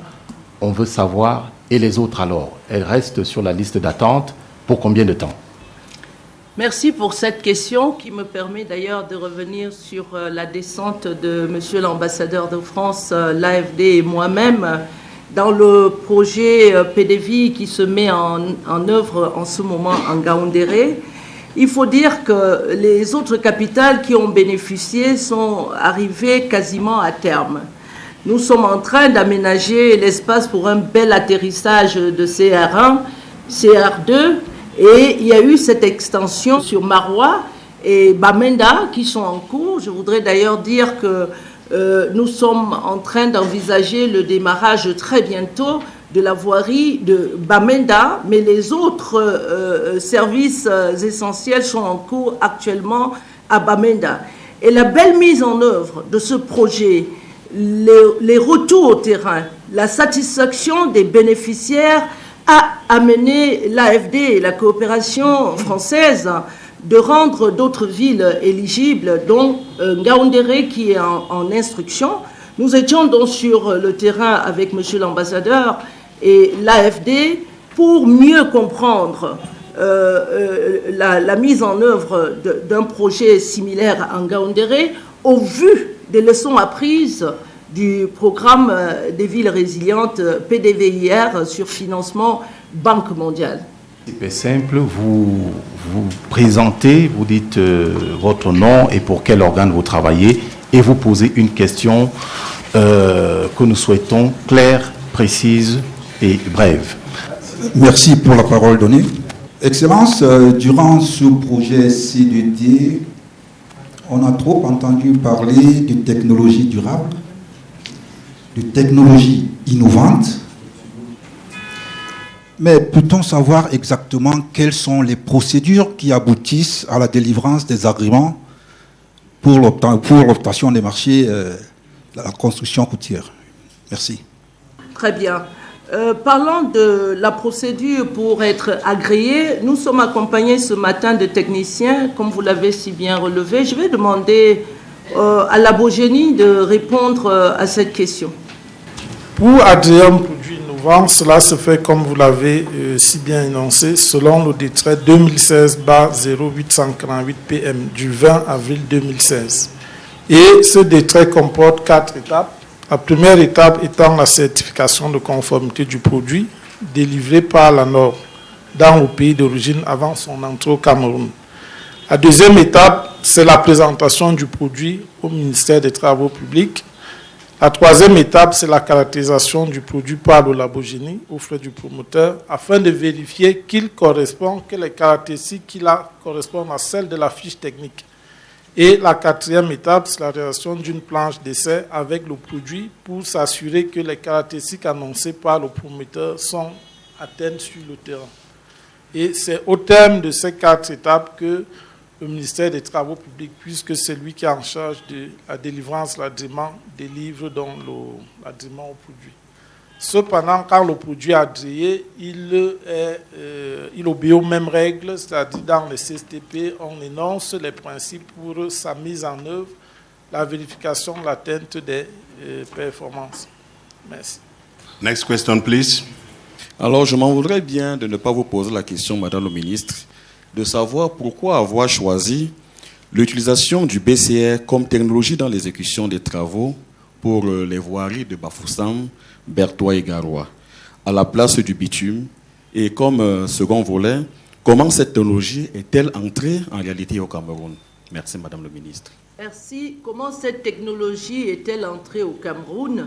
Speaker 1: On veut savoir, et les autres alors, elles restent sur la liste d'attente pour combien de temps?
Speaker 3: Merci pour cette question qui me permet d'ailleurs de revenir sur la descente de Monsieur l'ambassadeur de France, l'AFD et moi-même dans le projet PDV qui se met en œuvre en ce moment en Gaoundéré. Il faut dire que les autres capitales qui ont bénéficié sont arrivées quasiment à terme. Nous sommes en train d'aménager l'espace pour un bel atterrissage de CR1, CR2, et il y a eu cette extension sur Maroua et Bamenda qui sont en cours. Je voudrais d'ailleurs dire que nous sommes en train d'envisager le démarrage très bientôt de la voirie de Bamenda, mais les autres services essentiels sont en cours actuellement à Bamenda. Et la belle mise en œuvre de ce projet, les retours au terrain, la satisfaction des bénéficiaires a amené l'AFD et la coopération française de rendre d'autres villes éligibles, dont Gaoundéré qui est en instruction. Nous étions donc sur le terrain avec Monsieur l'ambassadeur et l'AFD pour mieux comprendre la mise en œuvre d'un projet similaire en Gaoundéré au vu des leçons apprises du programme des villes résilientes PDVIR sur financement Banque mondiale.
Speaker 1: C'est simple, vous présentez, vous dites votre nom et pour quel organe vous travaillez et vous posez une question que nous souhaitons claire, précise et brève.
Speaker 13: Merci pour la parole donnée. Excellence, durant ce projet C2D, on a trop entendu parler de technologie durable, de technologie innovante, mais peut-on savoir exactement quelles sont les procédures qui aboutissent à la délivrance des agréments pour l'obtention des marchés la construction routière. Merci.
Speaker 3: Très bien. Parlant de la procédure pour être agréé, nous sommes accompagnés ce matin de techniciens, comme vous l'avez si bien relevé. Je vais demander à Labogénie de répondre à cette question.
Speaker 14: Pour adhérer à un produit innovant, cela se fait, comme vous l'avez si bien énoncé, selon le décret 2016-0848 PM du 20 avril 2016. Et ce décret comporte 4 étapes. La première étape étant la certification de conformité du produit délivré par la norme dans le pays d'origine avant son entrée au Cameroun. La deuxième étape, c'est la présentation du produit au ministère des Travaux publics. La troisième étape, c'est la caractérisation du produit par le Labogénie aux frais du promoteur afin de vérifier qu'il correspond, que les caractéristiques qu'il a correspondent à celles de la fiche technique. Et la quatrième étape, c'est la réalisation d'une planche d'essai avec le produit pour s'assurer que les caractéristiques annoncées par le promoteur sont atteintes sur le terrain. Et c'est au terme de ces 4 étapes que le ministère des Travaux publics, puisque c'est lui qui est en charge de la délivrance de l'agrément, délivre donc l'agrément au produit. Cependant, quand le produit est agréé, il obéit aux mêmes règles, c'est-à-dire dans les CSTP, on énonce les principes pour sa mise en œuvre, la vérification de l'atteinte des performances. Merci.
Speaker 2: Next question, please.
Speaker 15: Alors, je m'en voudrais bien de ne pas vous poser la question, Madame le Ministre, de savoir pourquoi avoir choisi l'utilisation du BCR comme technologie dans l'exécution des travaux pour les voiries de Bafoussam, Bertois et Garoua, à la place du bitume. Et comme second volet, comment cette technologie est-elle entrée en réalité au Cameroun? Merci, Madame le Ministre.
Speaker 3: Merci. Comment cette technologie est-elle entrée au Cameroun?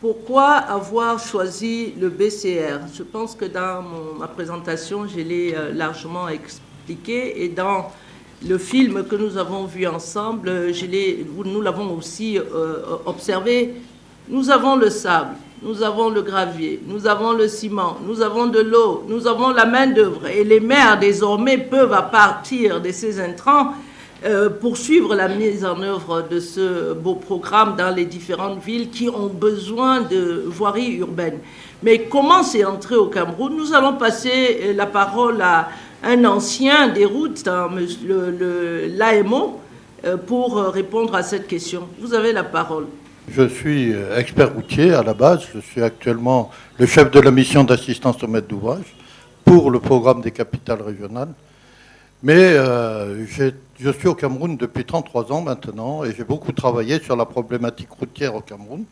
Speaker 3: Pourquoi avoir choisi le BCR? Je pense que dans ma présentation, je l'ai largement expliqué. Et dans le film que nous avons vu ensemble, nous l'avons aussi observé. Nous avons le sable, nous avons le gravier, nous avons le ciment, nous avons de l'eau, nous avons la main-d'œuvre. Et les maires, désormais, peuvent, à partir de ces intrants, poursuivre la mise en œuvre de ce beau programme dans les différentes villes qui ont besoin de voiries urbaines. Mais comment c'est entré au Cameroun? Nous allons passer la parole à un ancien des routes, l'AMO, pour répondre à cette question. Vous avez la parole.
Speaker 16: Je suis expert routier à la base. Je suis actuellement le chef de la mission d'assistance au maître d'ouvrage pour le programme des capitales régionales. Mais je suis au Cameroun depuis 33 ans maintenant et j'ai beaucoup travaillé sur la problématique routière au Cameroun.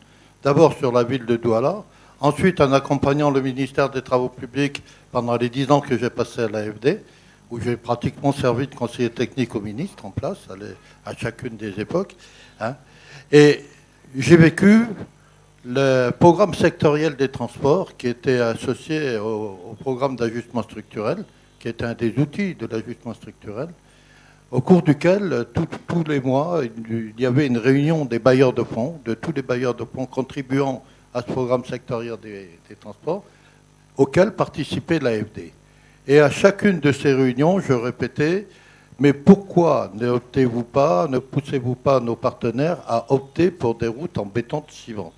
Speaker 16: D'abord sur la ville de Douala, ensuite en accompagnant le ministère des Travaux publics pendant les 10 ans que j'ai passé à l'AFD, où j'ai pratiquement servi de conseiller technique au ministre en place à chacune des époques. Et j'ai vécu le programme sectoriel des transports qui était associé au programme d'ajustement structurel, qui est un des outils de l'ajustement structurel, au cours duquel, tous les mois, il y avait une réunion des bailleurs de fonds, de tous les bailleurs de fonds contribuant à ce programme sectoriel des transports, auquel participait l'AFD. Et à chacune de ces réunions, je répétais, mais pourquoi ne poussez-vous pas nos partenaires à opter pour des routes en béton de ciment?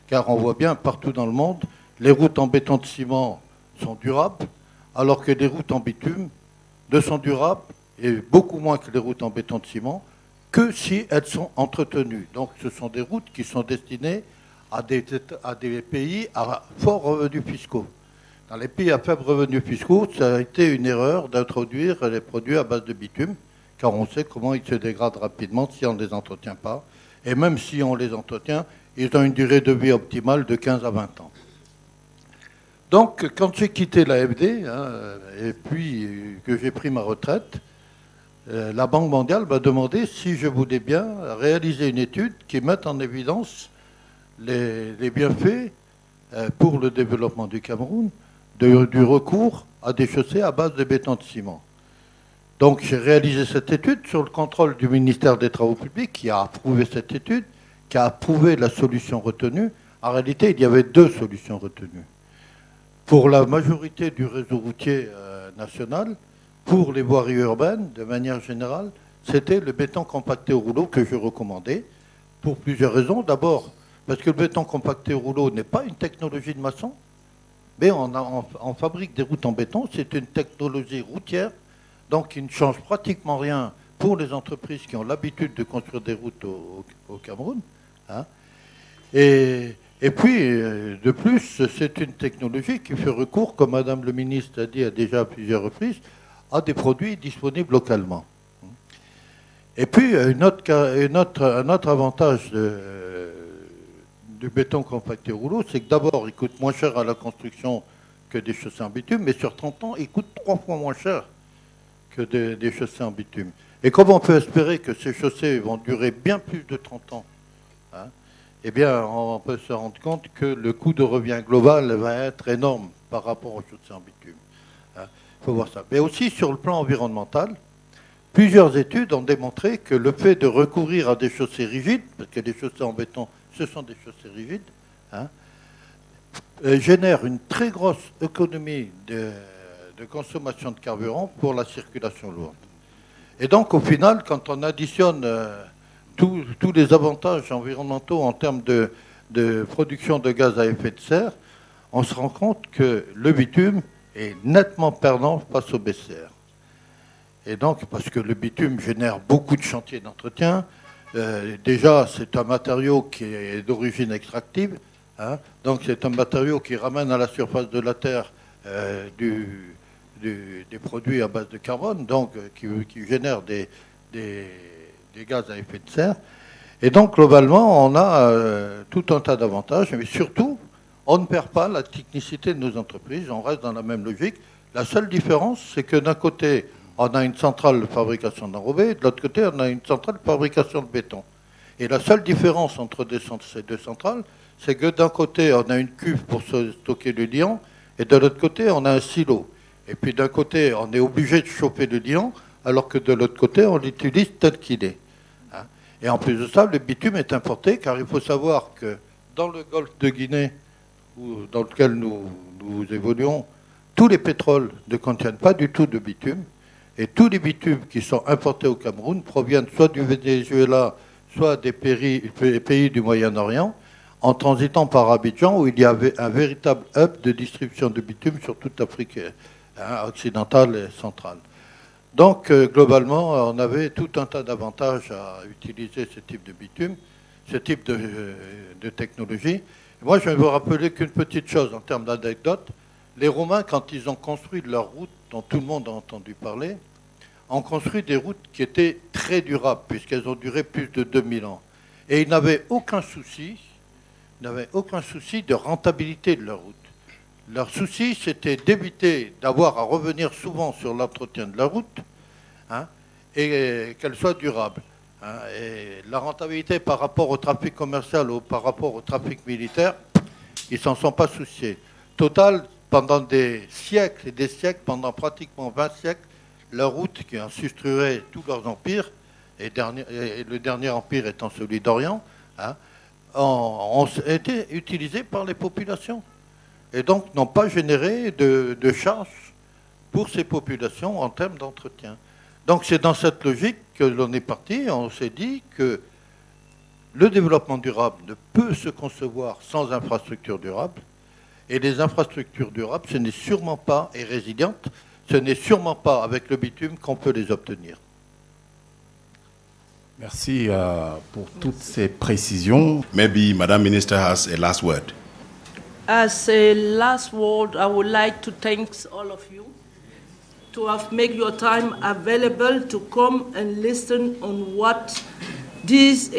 Speaker 16: Car on voit bien partout dans le monde, les routes en béton de ciment sont durables, alors que les routes en bitume ne sont durables, et beaucoup moins que les routes en béton de ciment, que si elles sont entretenues. Donc ce sont des routes qui sont destinées à des pays à forts revenus fiscaux. Dans les pays à faibles revenus fiscaux, ça a été une erreur d'introduire les produits à base de bitume, car on sait comment ils se dégradent rapidement si on ne les entretient pas. Et même si on les entretient, ils ont une durée de vie optimale de 15 à 20 ans. Donc, quand j'ai quitté l'AFD, et puis que j'ai pris ma retraite, la Banque mondiale m'a demandé si je voulais bien réaliser une étude qui mette en évidence les bienfaits pour le développement du Cameroun du recours à des chaussées à base de béton de ciment. Donc j'ai réalisé cette étude sur le contrôle du ministère des Travaux publics qui a approuvé cette étude, qui a approuvé la solution retenue. En réalité, il y avait 2 solutions retenues. Pour la majorité du réseau routier national, pour les voiries urbaines, de manière générale, c'était le béton compacté au rouleau que je recommandais, pour plusieurs raisons. D'abord, parce que le béton compacté au rouleau n'est pas une technologie de maçon, mais on fabrique des routes en béton. C'est une technologie routière, donc qui ne change pratiquement rien pour les entreprises qui ont l'habitude de construire des routes au Cameroun. Hein. Et puis, de plus, c'est une technologie qui fait recours, comme Madame le ministre a dit déjà à plusieurs reprises, à des produits disponibles localement. Et puis, un autre avantage du béton compacté au rouleau, c'est que d'abord, il coûte moins cher à la construction que des chaussées en bitume, mais sur 30 ans, il coûte 3 fois moins cher que des chaussées en bitume. Et comme on peut espérer que ces chaussées vont durer bien plus de 30 ans, hein, eh bien, on peut se rendre compte que le coût de revient global va être énorme par rapport aux chaussées en bitume. Hein. Il faut voir ça. Mais aussi, sur le plan environnemental, plusieurs études ont démontré que le fait de recourir à des chaussées rigides, parce que les chaussées en béton, ce sont des chaussées rigides, hein, génère une très grosse économie de consommation de carburant pour la circulation lourde. Et donc, au final, quand on additionne tous les avantages environnementaux en termes de production de gaz à effet de serre, on se rend compte que le bitume est nettement perdant face au BCR. Et donc, parce que le bitume génère beaucoup de chantiers d'entretien, déjà, c'est un matériau qui est d'origine extractive, hein, donc c'est un matériau qui ramène à la surface de la Terre des produits à base de carbone, donc qui génèrent des gaz à effet de serre. Et donc, globalement, on a tout un tas d'avantages, mais surtout, on ne perd pas la technicité de nos entreprises, on reste dans la même logique. La seule différence, c'est que d'un côté, on a une centrale de fabrication d'enrobés, et de l'autre côté, on a une centrale de fabrication de béton. Et la seule différence entre ces deux centrales, c'est que d'un côté, on a une cuve pour stocker le liant, et de l'autre côté, on a un silo. Et puis d'un côté, on est obligé de chauffer le liant, alors que de l'autre côté, on l'utilise tel qu'il est. Hein. Et en plus de ça, le bitume est importé, car il faut savoir que dans le golfe de Guinée, dans lequel nous évoluons, tous les pétroles ne contiennent pas du tout de bitume, et tous les bitumes qui sont importés au Cameroun proviennent soit du Venezuela, soit des pays du Moyen-Orient, en transitant par Abidjan, où il y avait un véritable hub de distribution de bitume sur toute l'Afrique occidentale et centrale. Donc, globalement, on avait tout un tas d'avantages à utiliser ce type de bitume, ce type de technologie. Moi, je vais vous rappeler qu'une petite chose en termes d'anecdote. Les Romains, quand ils ont construit leur route, dont tout le monde a entendu parler, ont construit des routes qui étaient très durables, puisqu'elles ont duré plus de 2000 ans. Et ils n'avaient aucun souci de rentabilité de leur route. Leur souci, c'était d'éviter d'avoir à revenir souvent sur l'entretien de la route, hein, et qu'elle soit durable. Hein. Et la rentabilité par rapport au trafic commercial ou par rapport au trafic militaire, ils ne s'en sont pas souciés. Total, pendant des siècles et des siècles, pendant pratiquement 20 siècles, leur route qui a structuré tous leurs empires, et le dernier empire étant celui d'Orient, hein, ont été utilisés par les populations. Et donc n'ont pas généré de charges pour ces populations en termes d'entretien. Donc c'est dans cette logique que l'on est parti. On s'est dit que le développement durable ne peut se concevoir sans infrastructures durables. Et les infrastructures durables, ce n'est sûrement pas, et résilientes, ce n'est sûrement pas avec le bitume qu'on peut les obtenir.
Speaker 1: Merci pour toutes ces précisions.
Speaker 2: Maybe Madam Minister has a last word.
Speaker 3: As a last word, I would like to thank all of you to have made your time available to come and listen on what this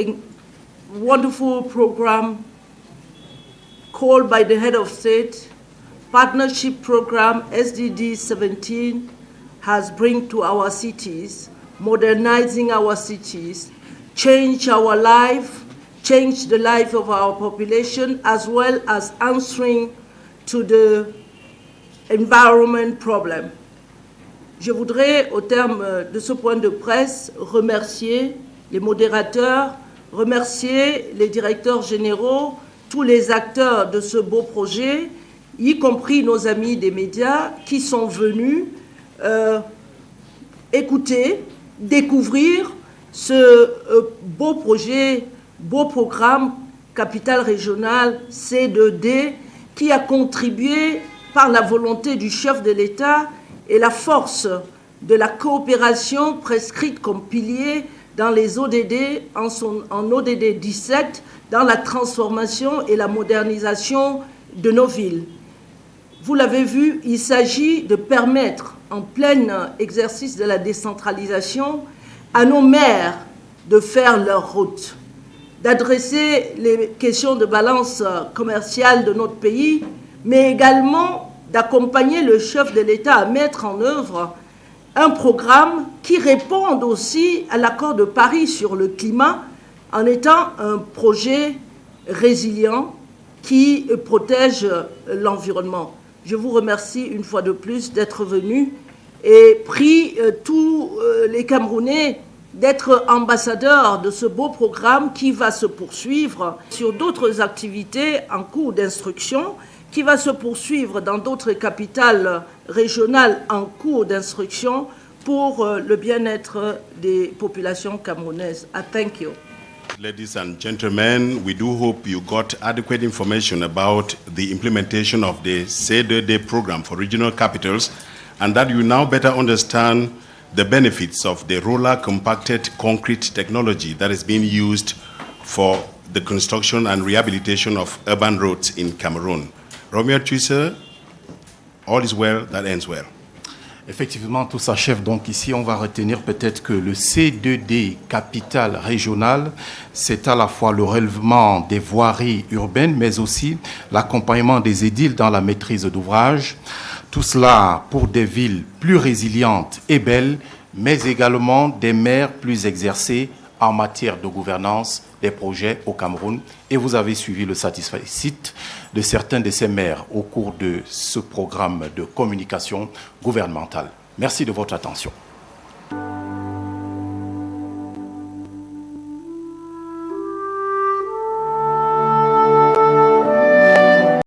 Speaker 3: wonderful program called by the head of state, partnership program SDG 17 has bring to our cities, modernizing our cities, change our life, change the life of our population, as well as answering to the environment problem. Je voudrais, au terme de ce point de presse, remercier les modérateurs, remercier les directeurs généraux, tous les acteurs de ce beau projet, y compris nos amis des médias qui sont venus écouter, découvrir ce beau projet beau programme Capitale Régionale C2D qui a contribué par la volonté du chef de l'État et la force de la coopération prescrite comme pilier dans les ODD, en ODD 17, dans la transformation et la modernisation de nos villes. Vous l'avez vu, il s'agit de permettre, en plein exercice de la décentralisation, à nos maires de faire leur route, d'adresser les questions de balance commerciale de notre pays, mais également d'accompagner le chef de l'État à mettre en œuvre un programme qui réponde aussi à l'accord de Paris sur le climat en étant un projet résilient qui protège l'environnement. Je vous remercie une fois de plus d'être venus et prie tous les Camerounais d'être ambassadeurs de ce beau programme qui va se poursuivre sur d'autres activités en cours d'instruction, qui va se poursuivre dans d'autres capitales régionales en cours d'instruction pour le bien-être des populations camerounaises. Thank you.
Speaker 2: Ladies and gentlemen, we do hope you got adequate information about the implementation of the C2D program for regional capitals and that you now better understand the benefits of the roller compacted concrete technology that is being used for the construction and rehabilitation of urban roads in Cameroon. Romeo Twisser, all is well that ends well.
Speaker 1: Effectivement, tout s'achève. Donc ici, on va retenir peut-être que le C2D capitale régionale, c'est à la fois le relèvement des voiries urbaines, mais aussi l'accompagnement des édiles dans la maîtrise d'ouvrage. Tout cela pour des villes plus résilientes et belles, mais également des maires plus exercés en matière de gouvernance des projets au Cameroun. Et vous avez suivi le satisfecit de certains de ces maires au cours de ce programme de communication gouvernementale. Merci de votre attention.